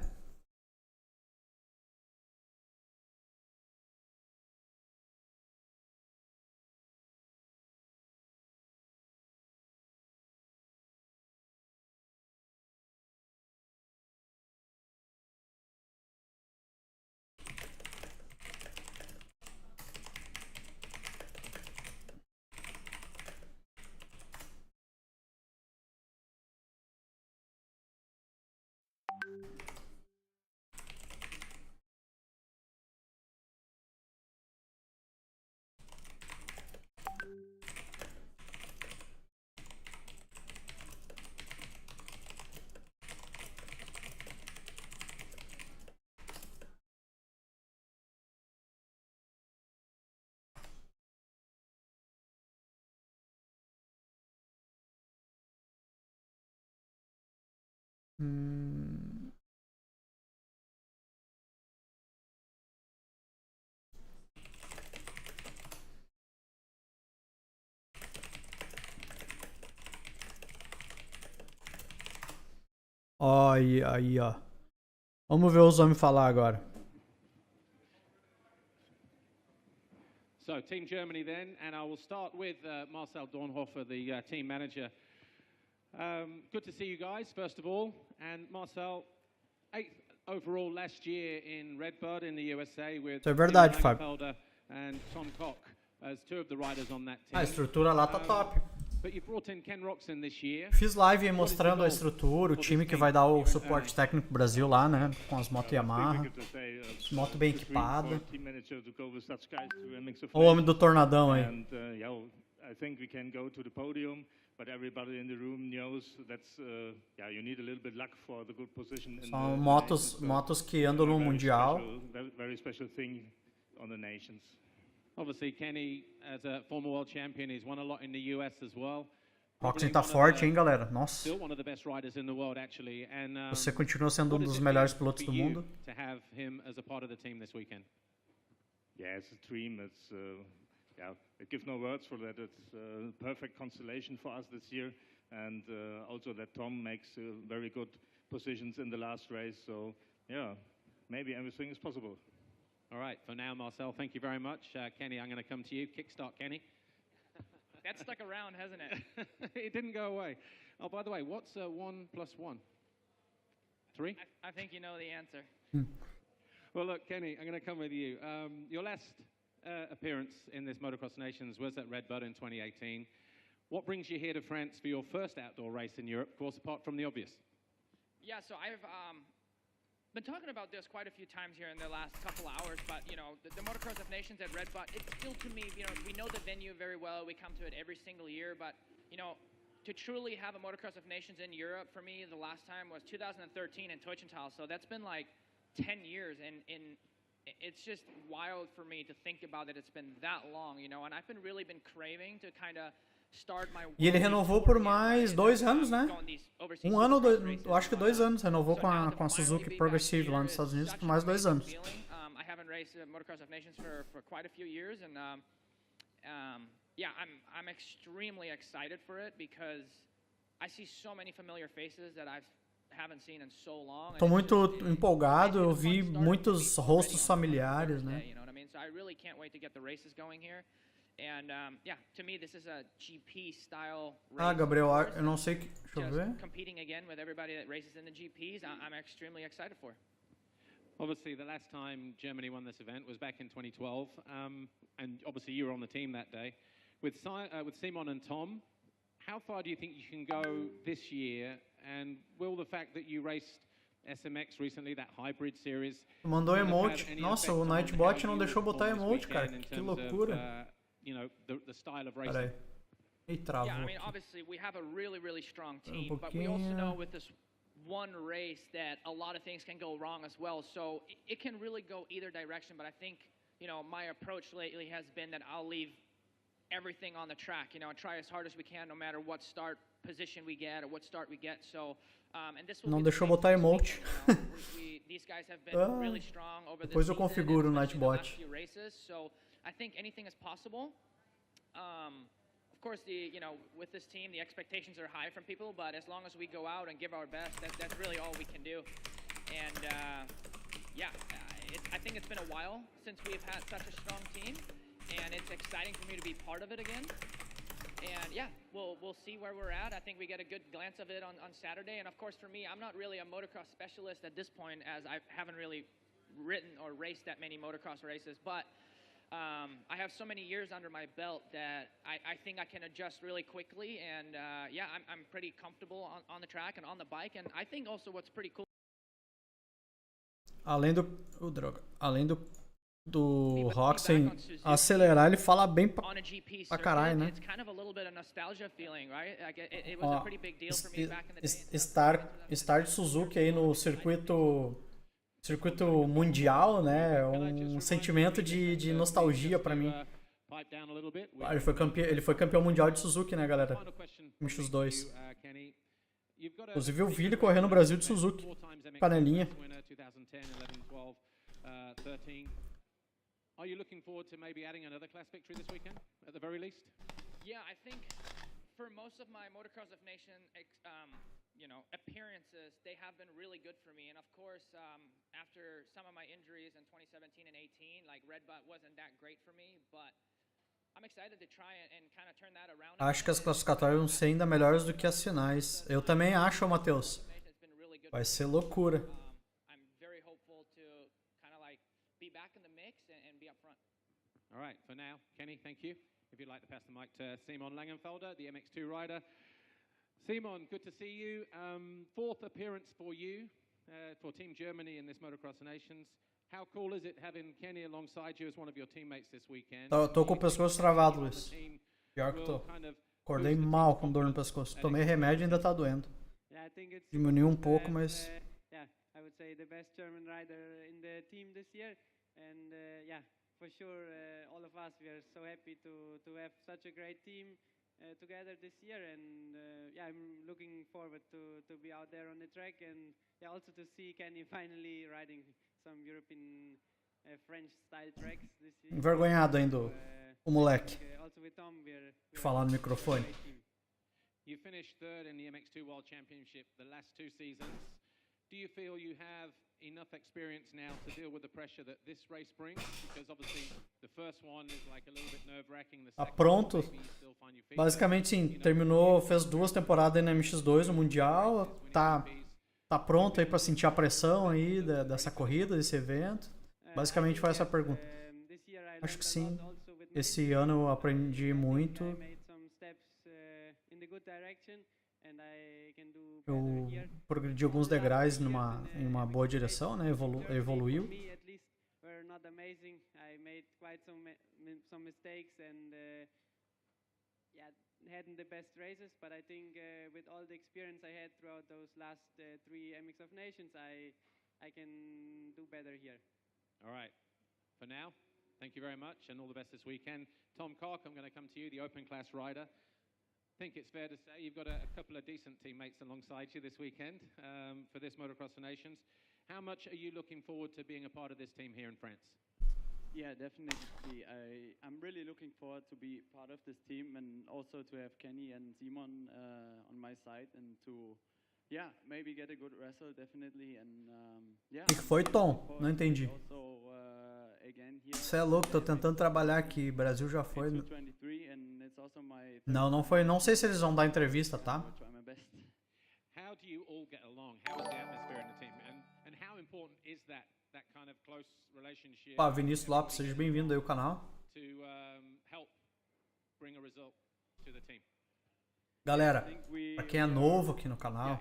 Ó, aí, ó. Vamos ver os homens falar agora. So, Team Germany then, and I will start with Marcel Dornhofer, the team manager. Good to see you guys, first of all. And Marcel, 8th overall last year in Redbird in the USA with Isso é verdade, Fábio. and Tom Cock as two of the riders on that team. A estrutura lá tá top. But you brought in Ken Roxon this year. Fiz live aí mostrando a estrutura, o time que vai dar o suporte técnico pro Brasil lá, né? Com as motos Yamaha. Moto bem equipada. O homem do tornadão aí. São motos que andam no Mundial. Obviously, Kenny, as a former world champion, he's won a lot in the US as well. Roxon tá forte, hein, galera? Nossa. Still one of the best riders in the world, actually. And você continua sendo um dos melhores pilotos do mundo. To have him as a part of the team this weekend. Yeah, it's a dream. It's it gives no words for that. It's a perfect constellation for us this year, and also that Tom makes very good positions in the last race. So yeah, maybe everything is possible. All right, for now, Marcel, thank you very much. Kenny, I'm going to come to you. Kickstart, Kenny. That stuck around, hasn't it? It didn't go away. Oh, by the way, what's 1 + 1? 3? I think you know the answer. Well, look, Kenny, I'm going to come with you. Your last appearance in this Motocross Nations was at Redbird in 2018. What brings you here to France for your first outdoor race in Europe, of course, apart from the obvious? Yeah, so I've been talking about this quite a few times here in the last couple hours, but, you know, the Motocross of Nations at Redbud, it's still to me, you know, we know the venue very well. We come to it every single year, but, you know, to truly have a Motocross of Nations in Europe, for me, the last time was 2013 in Teutschenthal, so that's been like 10 years, and it's just wild for me to think about that it's been that long, you know, and I've really been craving to kind of E ele renovou por mais 2 anos, né? Um ano, eu acho que 2 anos. Renovou com a Suzuki Progressive lá nos Estados Unidos por mais 2 anos. I haven't raced Motocross of Nations for quite a few years, and yeah, I'm extremely excited for it because I see so many familiar faces that I haven't seen in so long. Tô muito empolgado. Eu vi muitos rostos familiares, né? You know what I mean? So I really can't wait to get the races going here. And yeah, to me this is a GP style race. Ah, Gabriel, eu não sei que, deixa eu ver. Competing again with everybody that races in the GPs, I'm extremely excited for. Obviously, the last time Germany won this event was back in 2012, and obviously you were on the team that day. With Simon and Tom, how far do you think you can go this year? And will the fact that you raced SMX recently, that hybrid series, mandou emote. Nossa, o Nightbot não deixou botar emote, cara. Que loucura. You know, the style of racing. Yeah, I mean, obviously we have a really strong team, but we also know with this one race that a lot of things can go wrong as well. So it can really go either direction. But I think, you know, my approach lately has been that I'll leave everything on the track, you know, and try as hard as we can, no matter what start position we get or what start we get. So, and this will Não be the deixou same botar for this emote. weekend, you know. These guys have been really strong over Depois this eu season, configuro o and especially the last Nightbot. few races. So I think anything is possible. Of course, you know, with this team, the expectations are high from people, but as long as we go out and give our best, that's really all we can do. And yeah, I think it's been a while since we've had such a strong team, and it's exciting for me to be part of it again. And yeah, we'll see where we're at. I think we get a good glance of it on Saturday. And of course, for me, I'm not really a motocross specialist at this point, as I haven't really ridden or raced that many motocross races. But I have so many years under my belt that I think I can adjust really quickly. And yeah, I'm pretty comfortable on the track and on the bike. And I think also what's pretty cool. Além do Roxen acelerar, ele fala bem pra caralho, né? Ó, estar de Suzuki aí no circuito mundial, né? É um sentimento de nostalgia pra mim. Ele foi campeão mundial de Suzuki, né, galera? MX2. Inclusive eu vi ele correr no Brasil de Suzuki. Panelinha. Are you looking forward to maybe adding another class victory this weekend, at the very least? Yeah, I think for most of my Motocross of Nation, you know, appearances, they have been really good for me. And of course, after some of my injuries in 2017 and 18, like Red Butt wasn't that great for me, but I'm excited to try and kind of turn that around. Acho que as classificatórias vão ser ainda melhores do que as finais. Eu também acho, Matheus. Vai ser loucura. All right, for now, Kenny, thank you. If you'd like to pass the mic to Simon Langenfelder, the MX2 rider. Simon, good to see you. Fourth appearance for you, for Team Germany in this Motocross Nations. How cool is it having Kenny alongside you as one of your teammates this weekend? Tô com o pescoço travado, Luiz. Pior que tô. Acordei mal com dor no pescoço. Tomei remédio e ainda tá doendo. Diminuiu um pouco, mas... Yeah, I would say the best German rider in the team this year. And yeah, for sure, all of us, we are so happy to have such a great team together this year. And yeah, I'm looking forward to be out there on the track, and yeah, also to see Kenny finally riding some European French style tracks this year. Envergonhado ainda o moleque. De falar no microfone. You finished third in the MX2 World Championship the last two seasons. Do you feel you have enough experience now to deal with the pressure that this race brings? Because obviously the first one is like a little bit nerve-wracking. Tá pronto. Basicamente sim, terminou, fez 2 temporadas na MX2 no Mundial, tá pronto aí para sentir a pressão aí dessa corrida, desse evento. Basicamente foi essa a pergunta. Acho que sim. Esse ano eu aprendi muito. Eu progredi alguns degraus em uma boa direção, né? Evoluiu. Hadn't the best races, but I think with all the experience I had throughout those last 3 MX of Nations, I can do better here. All right. For now, thank you very much, and all the best this weekend. Tom Cock, I'm going to come to you, the open class rider. I think it's fair to say you've got a couple of decent teammates alongside you this weekend for this Motocross for Nations. How much are you looking forward to being a part of this team here in France? Yeah, definitely. I'm really looking forward to be part of this team, and also to have Kenny and Simon on my side, and to, yeah, maybe get a good wrestle, definitely. And yeah. O que foi, Tom? Não entendi. Você é louco, tô tentando trabalhar aqui. Brasil já foi. Não foi. Não sei se eles vão dar entrevista, tá? How do you all get along? How is the atmosphere in the team? And how important is that kind of close relationship? Vinícius Lopes, seja bem-vindo aí ao canal. To help bring a result to the team. Galera, para quem é novo aqui no canal,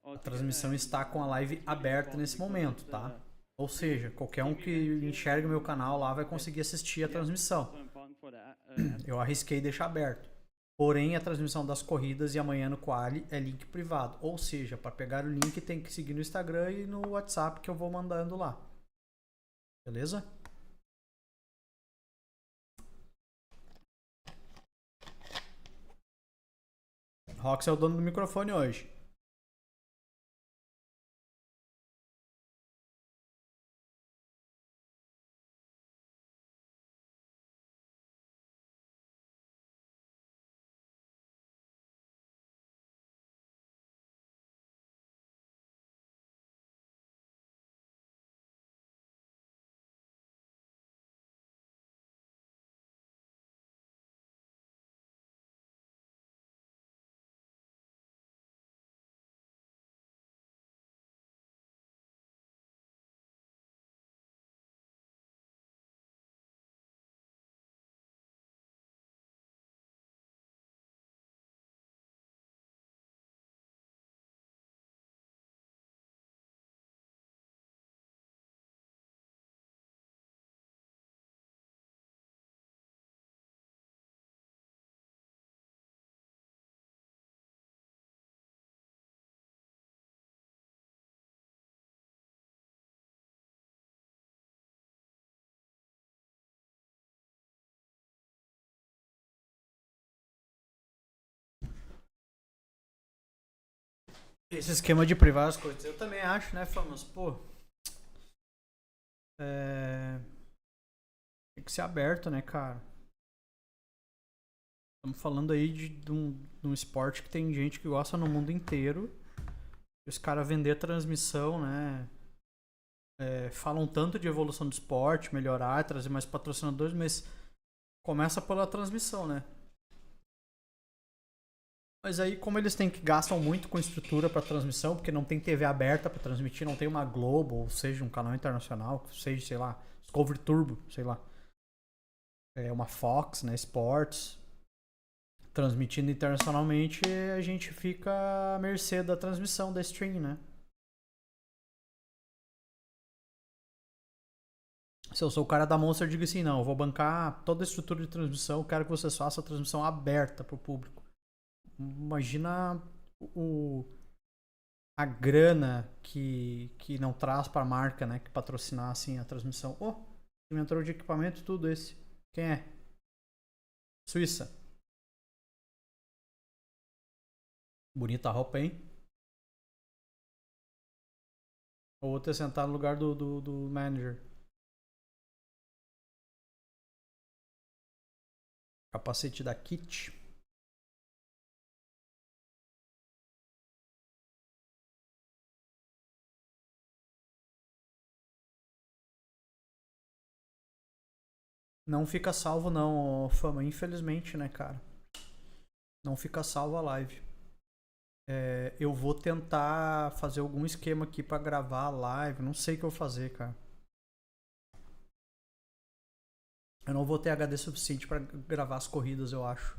a transmissão está com a live aberta nesse momento, tá? Ou seja, qualquer um que enxergue meu canal lá vai conseguir assistir a transmissão. Eu arrisquei deixar aberto. Porém, a transmissão das corridas e amanhã no quali é link privado. Ou seja, para pegar o link tem que seguir no Instagram e no WhatsApp que eu vou mandando lá. Beleza? Rox é o dono do microfone hoje. Esse esquema de privar as coisas, eu também acho, né, Famas? Pô, tem que ser aberto, né, cara? Estamos falando aí de um esporte que tem gente que gosta no mundo inteiro. E os caras vender transmissão, né? Falam tanto de evolução do esporte, melhorar, trazer mais patrocinadores, mas começa pela transmissão, né? Mas aí, como eles gastam muito com estrutura para transmissão, porque não tem TV aberta para transmitir, não tem uma Globo, ou seja, um canal internacional, seja, sei lá, Discovery Turbo, sei lá. Uma Fox, né, Sports, transmitindo internacionalmente, a gente fica à mercê da transmissão da stream, né? Se eu sou o cara da Monster, eu digo assim, não, eu vou bancar toda a estrutura de transmissão, eu quero que vocês façam a transmissão aberta para o público. Imagina a grana que não traz para a marca, né, que patrocinar assim a transmissão. Inventor de equipamento, tudo esse. Quem é? Suíça. Bonita a roupa, hein? O outro é sentar no lugar do manager. Capacete da Kit. Não fica salvo não, Fama, infelizmente, né, cara? Não fica salvo a live. Eu vou tentar fazer algum esquema aqui pra gravar a live. Não sei o que eu vou fazer, cara. Eu não vou ter HD suficiente pra gravar as corridas, eu acho.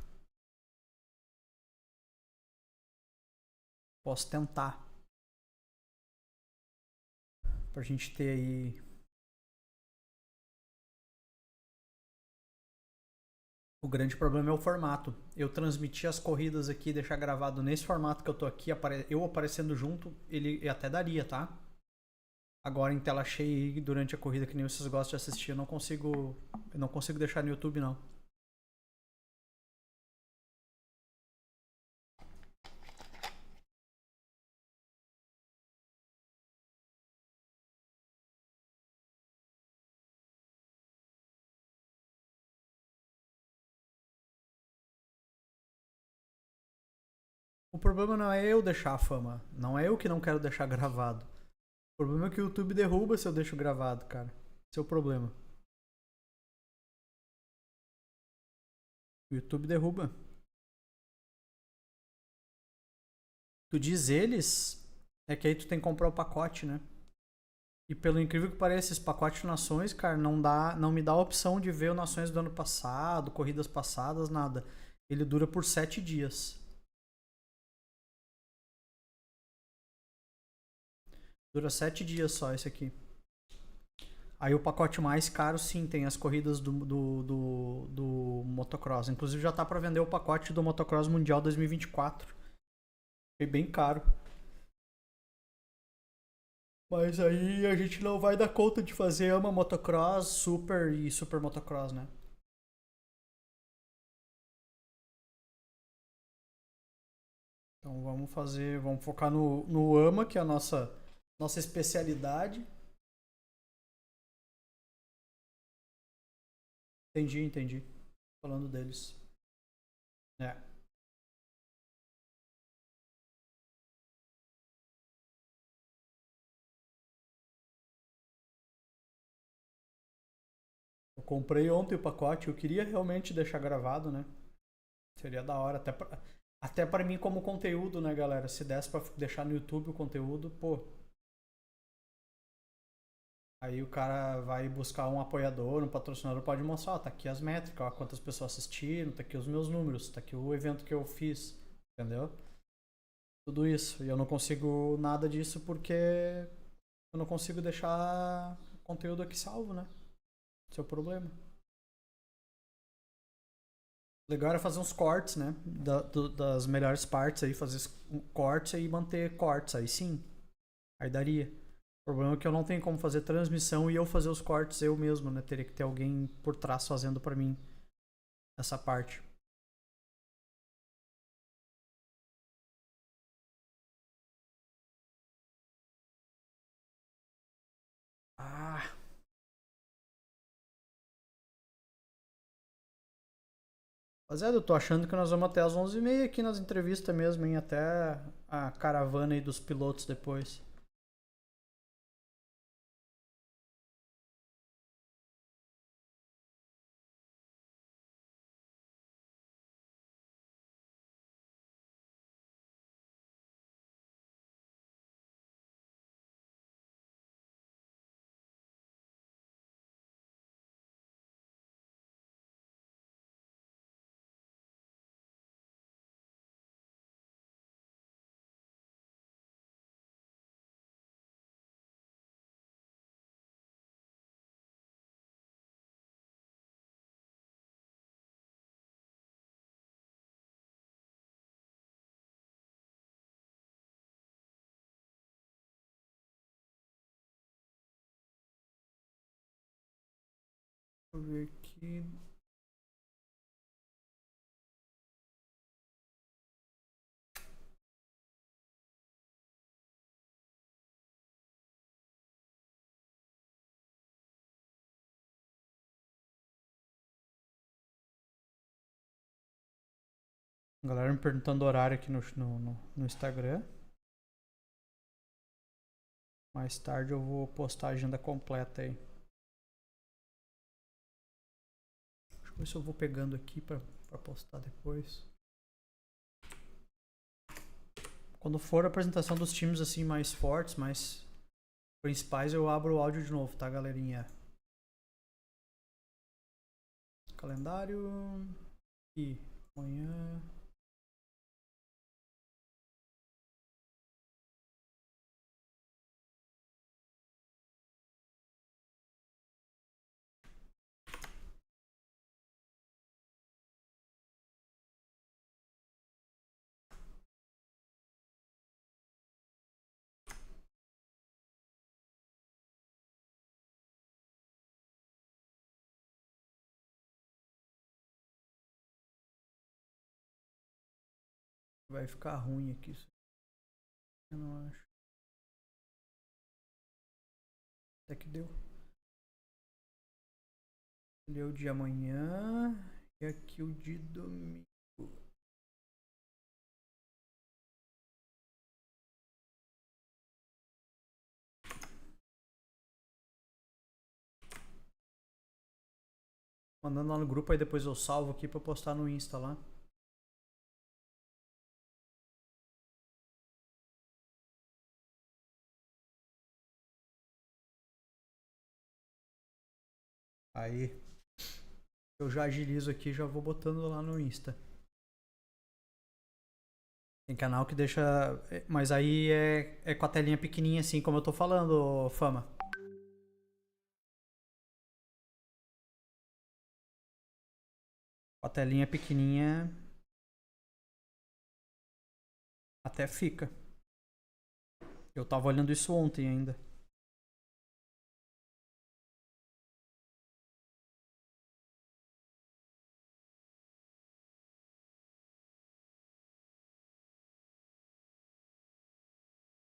Posso tentar. Pra gente ter aí... O grande problema é o formato. Eu transmitir as corridas aqui, deixar gravado nesse formato que eu tô aqui, eu aparecendo junto, ele até daria, tá? Agora em tela cheia durante a corrida, que nem vocês gostam de assistir, eu não consigo deixar no YouTube, não. O problema não é eu deixar a fama. Não é eu que não quero deixar gravado. O problema é que o YouTube derruba se eu deixo gravado, cara. Esse é o problema. O YouTube derruba. Tu diz eles, é que aí tu tem que comprar o pacote, né? E pelo incrível que pareça, esse pacote de Nações, cara, não me dá a opção de ver o Nações do ano passado, corridas passadas, nada. Ele dura por 7 dias. Dura 7 dias só esse aqui. Aí o pacote mais caro, sim, tem as corridas do motocross. Inclusive já tá para vender o pacote do Motocross Mundial 2024. Foi bem caro. Mas aí a gente não vai dar conta de fazer AMA Motocross, Super e Super Motocross, né? Então vamos focar no AMA, que é a nossa especialidade. Entendi. Falando deles. É. Eu comprei ontem o pacote, eu queria realmente deixar gravado, né? Seria da hora, até pra mim como conteúdo, né, galera? Se desse pra deixar no YouTube o conteúdo, pô. Aí o cara vai buscar um apoiador, um patrocinador, pode mostrar, ó, tá aqui as métricas, ó, quantas pessoas assistiram, tá aqui os meus números, tá aqui o evento que eu fiz, entendeu? Tudo isso. E eu não consigo nada disso porque eu não consigo deixar o conteúdo aqui salvo, né? Esse é o problema. Legal era fazer uns cortes, né? Das melhores partes aí, fazer cortes e manter cortes, aí sim. Aí daria. O problema é que eu não tenho como fazer transmissão e eu fazer os cortes eu mesmo, né? Teria que ter alguém por trás fazendo pra mim essa parte. Ah. Rapaziada, eu tô achando que nós vamos até as 11h30 aqui nas entrevistas mesmo, hein? Até a caravana aí dos pilotos depois. Deixa eu ver aqui. A galera me perguntando o horário aqui no Instagram. Mais tarde eu vou postar a agenda completa aí. Deixa eu ver se eu vou pegando aqui pra postar depois. Quando for a apresentação dos times assim mais fortes, mais principais, eu abro o áudio de novo, tá, galerinha? Calendário. E amanhã. Vai ficar ruim aqui. Eu não acho. Até que deu. Deu o de amanhã. E aqui o de domingo. Mandando lá no grupo, aí depois eu salvo aqui pra postar no Insta lá. Aí eu já agilizo aqui e já vou botando lá no Insta. Tem canal que deixa... Mas aí é com a telinha pequenininha assim, como eu tô falando, Fama. telinha pequenininha até fica. Eu tava olhando isso ontem ainda.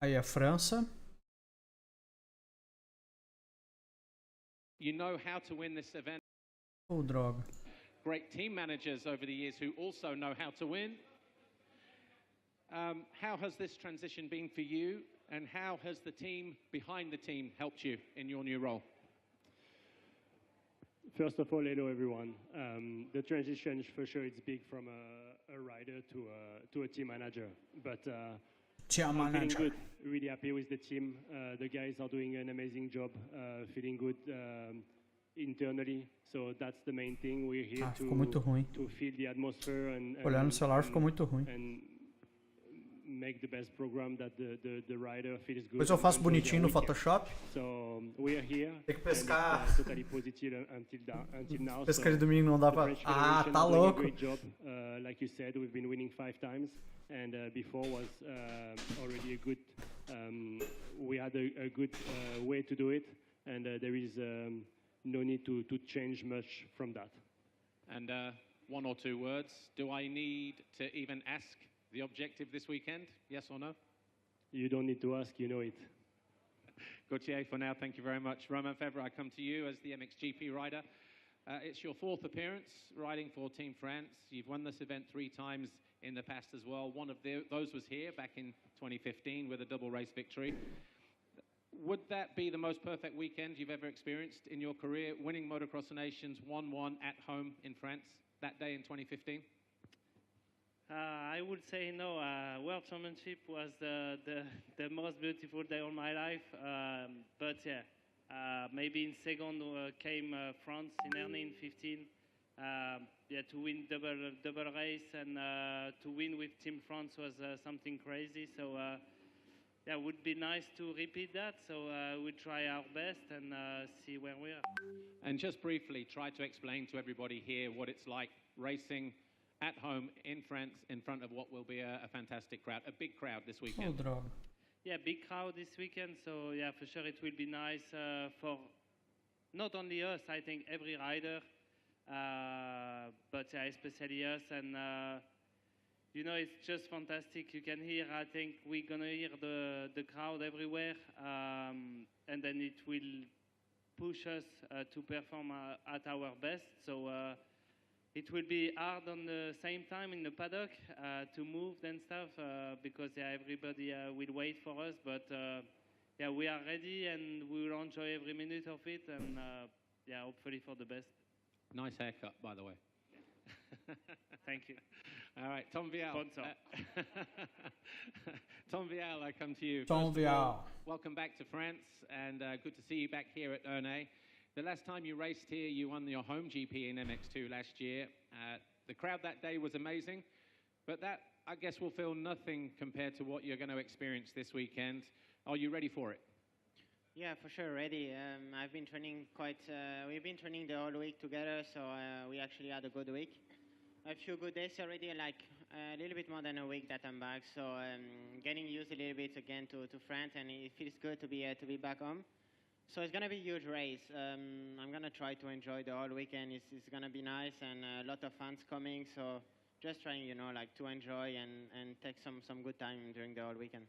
Aí a França. You know how to win this event. Oh, droga. Great team managers over the years who also know how to win. How has this transition been for you, and how has the team behind the team helped you in your new role? First of all, hello everyone. The transition, for sure, it's big from a rider to a team manager. But I'm feeling good, really happy with the team. The guys are doing an amazing job, feeling good internally. So that's the main thing. We're here to feel the atmosphere and Olhando no celular ficou muito ruim. Make the best program that the rider feels good. Depois eu faço bonitinho no Photoshop. So we are here. Tem que pescar. Totally positive until now. Pescaria do domingo não dá pra. Ah, tá louco. Great job. Like you said, we've been winning 5 times, and before was already a good. We had a good way to do it, and there is no need to change much from that. And 1 or 2 words. Do I need to even ask the objective this weekend? Yes or no? You don't need to ask, you know it. Gauthier, for now, thank you very much. Romain Febvre, I come to you as the MXGP rider. It's your 4th appearance riding for Team France. You've won this event 3 times in the past as well. One of those was here back in 2015 with a double race victory. Would that be the most perfect weekend you've ever experienced in your career, winning Motocross Nations 1-1 at home in France that day in 2015? I would say no. World Championship was the most beautiful day of my life. But yeah, maybe in second came France in early in 15. Yeah, to win double race and to win with Team France was something crazy. So yeah, it would be nice to repeat that. So we'll try our best and see where we are. And just briefly, try to explain to everybody here what it's like racing at home in France in front of what will be a fantastic crowd, a big crowd this weekend. Yeah, big crowd this weekend. So yeah, for sure it will be nice for not only us, I think every rider, but yeah, especially us. And you know, it's just fantastic. You can hear, I think we're gonna hear the crowd everywhere, and then it will push us to perform at our best. So it will be hard on the same time in the paddock to move and stuff because yeah, everybody will wait for us. But yeah, we are ready and we will enjoy every minute of it, and yeah, hopefully for the best. Nice haircut, by the way. Thank you. All right, Tom Vial. Tom Vial, I come to you. Tom Vial. Welcome back to France, and good to see you back here at Ernay. The last time you raced here, you won your home GP in MX2 last year. The crowd that day was amazing, but that, I guess, will feel nothing compared to what you're going to experience this weekend. Are you ready for it? Yeah, for sure, ready. I've been training we've been training the whole week together, so we actually had a good week. A few good days already, like a little bit more than a week that I'm back, so getting used a little bit again to France, and it feels good to be back home. So it's going to be a huge race. I'm going to try to enjoy the whole weekend. It's going to be nice and a lot of fans coming. So just trying, you know, like to enjoy and take some good time during the whole weekend.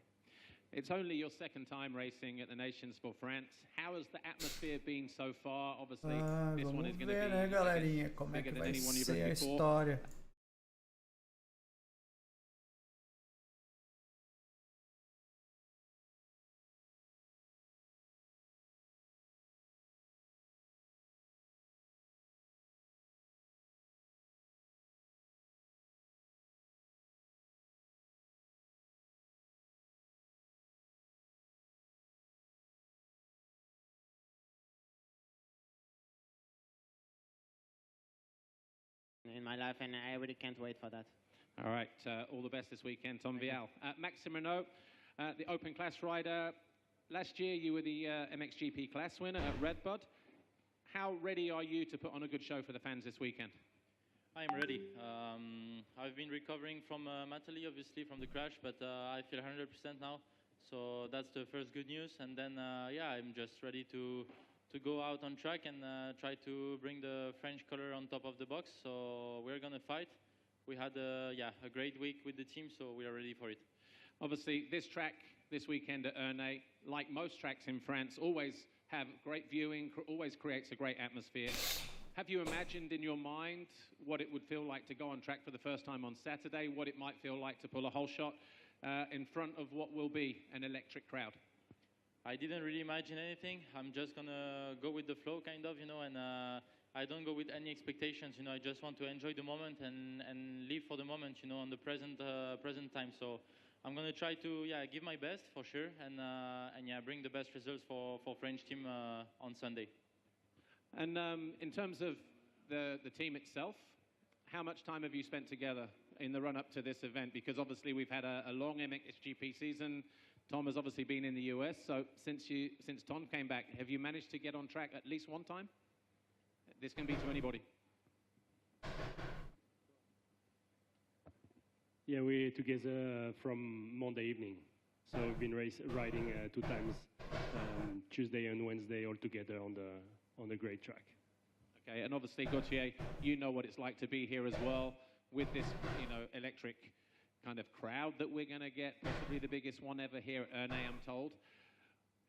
It's only your 2nd time racing at the Nations for France. How has the atmosphere been so far? Obviously, this one is going to be né, galerinha, como é que vai ser a história. In my life, and I really can't wait for that. All right, all the best this weekend, Tom Vial. Maxime Renault, the open class rider. Last year, you were the MXGP class winner at Redbud. How ready are you to put on a good show for the fans this weekend? I'm ready. I've been recovering from mentally, obviously, from the crash, but I feel 100% now. So that's the first good news. And then, yeah, I'm just ready to go out on track and try to bring the French color on top of the box. So we're going to fight. We had a great week with the team, so we are ready for it. Obviously, this track this weekend at Ernay, like most tracks in France, always have great viewing, always creates a great atmosphere. Have you imagined in your mind what it would feel like to go on track for the first time on Saturday, what it might feel like to pull a whole shot in front of what will be an electric crowd? I didn't really imagine anything. I'm just going to go with the flow, kind of, you know, and I don't go with any expectations, you know. I just want to enjoy the moment and live for the moment, you know, on the present time. So I'm going to try to, give my best for sure and bring the best results for French team on Sunday. And in terms of the team itself, how much time have you spent together in the run-up to this event? Because obviously we've had a long MXGP season. Tom has obviously been in the US. So since Tom came back, have you managed to get on track at least one time? This can be to anybody. Yeah, we're together from Monday evening. So we've been riding 2 times, Tuesday and Wednesday, all together on the great track. Okay, and obviously, Gauthier, you know what it's like to be here as well with this, you know, electric kind of crowd that we're going to get, possibly the biggest one ever here at Ernay, I'm told.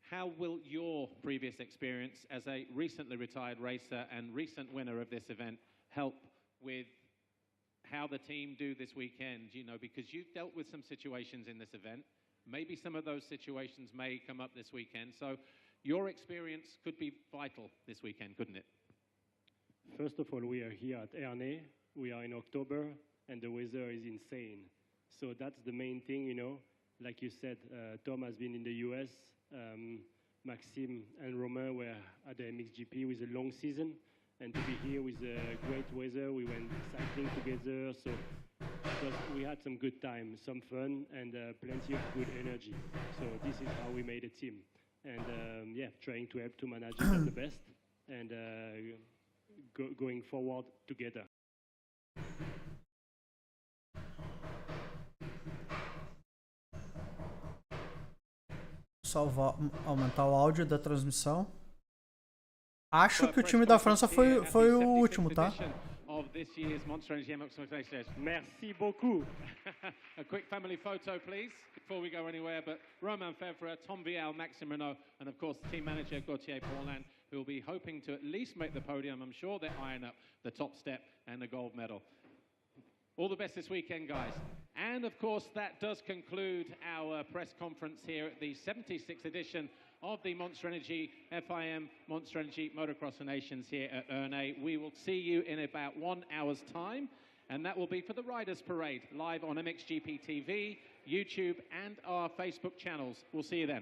How will your previous experience as a recently retired racer and recent winner of this event help with how the team do this weekend? You know, because you've dealt with some situations in this event. Maybe some of those situations may come up this weekend. So your experience could be vital this weekend, couldn't it? First of all, we are here at Ernay. We are in October, and the weather is insane. So that's the main thing, you know. Like you said, Tom has been in the US. Maxime and Romain were at the MXGP with a long season. And to be here with great weather, we went cycling together. So we had some good time, some fun, and plenty of good energy. So this is how we made a team. And trying to help to manage it at the best and going forward together. Aumentar o áudio da transmissão. Acho que o time da França foi o último, tá? Of this year's Monster Energy MX. Merci beaucoup. A quick family photo, please, before we go anywhere. But Romain Fevre, Tom Vial, Maxime Renault, and of course team manager Gauthier Paulin, who will be hoping to at least make the podium. I'm sure they'll iron up the top step and the gold medal. All the best this weekend, guys. And of course, that does conclude our press conference here at the 76th edition of the Monster Energy FIM Monster Energy Motocross Das Nações here at Ernay. We will see you in about 1 hour's time, and that will be for the Riders Parade, live on MXGP TV, YouTube, and our Facebook channels. We'll see you then.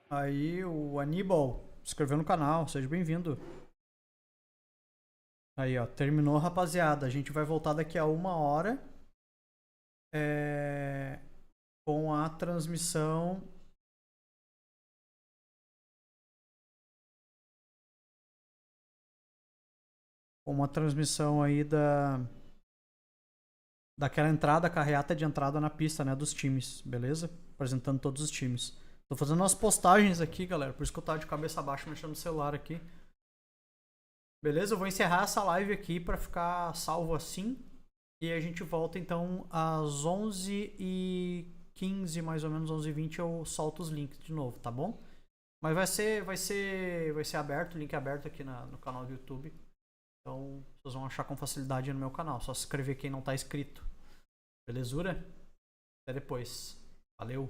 Aí, o Aníbal se inscreveu no canal, seja bem-vindo. Aí, ó, terminou, rapaziada. A gente vai voltar daqui a 1 hora. Com a transmissão. Com uma transmissão aí daquela entrada, carreata de entrada na pista, né, dos times, beleza? Apresentando todos os times. Tô fazendo umas postagens aqui, galera, por isso que eu tava de cabeça baixa mexendo no celular aqui. Beleza? Eu vou encerrar essa live aqui pra ficar salvo assim. E a gente volta então às 11h15, mais ou menos 11h20, eu solto os links de novo, tá bom? Mas vai ser aberto, link aberto aqui no canal do YouTube. Então vocês vão achar com facilidade no meu canal. Só se inscrever quem não tá inscrito. Belezura? Até depois. Valeu!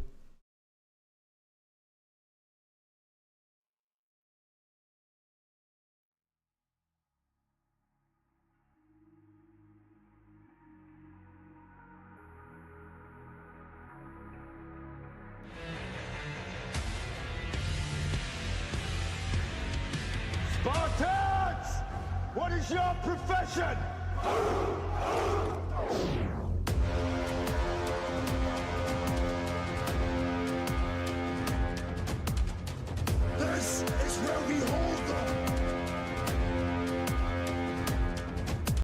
Spartans! What is your profession?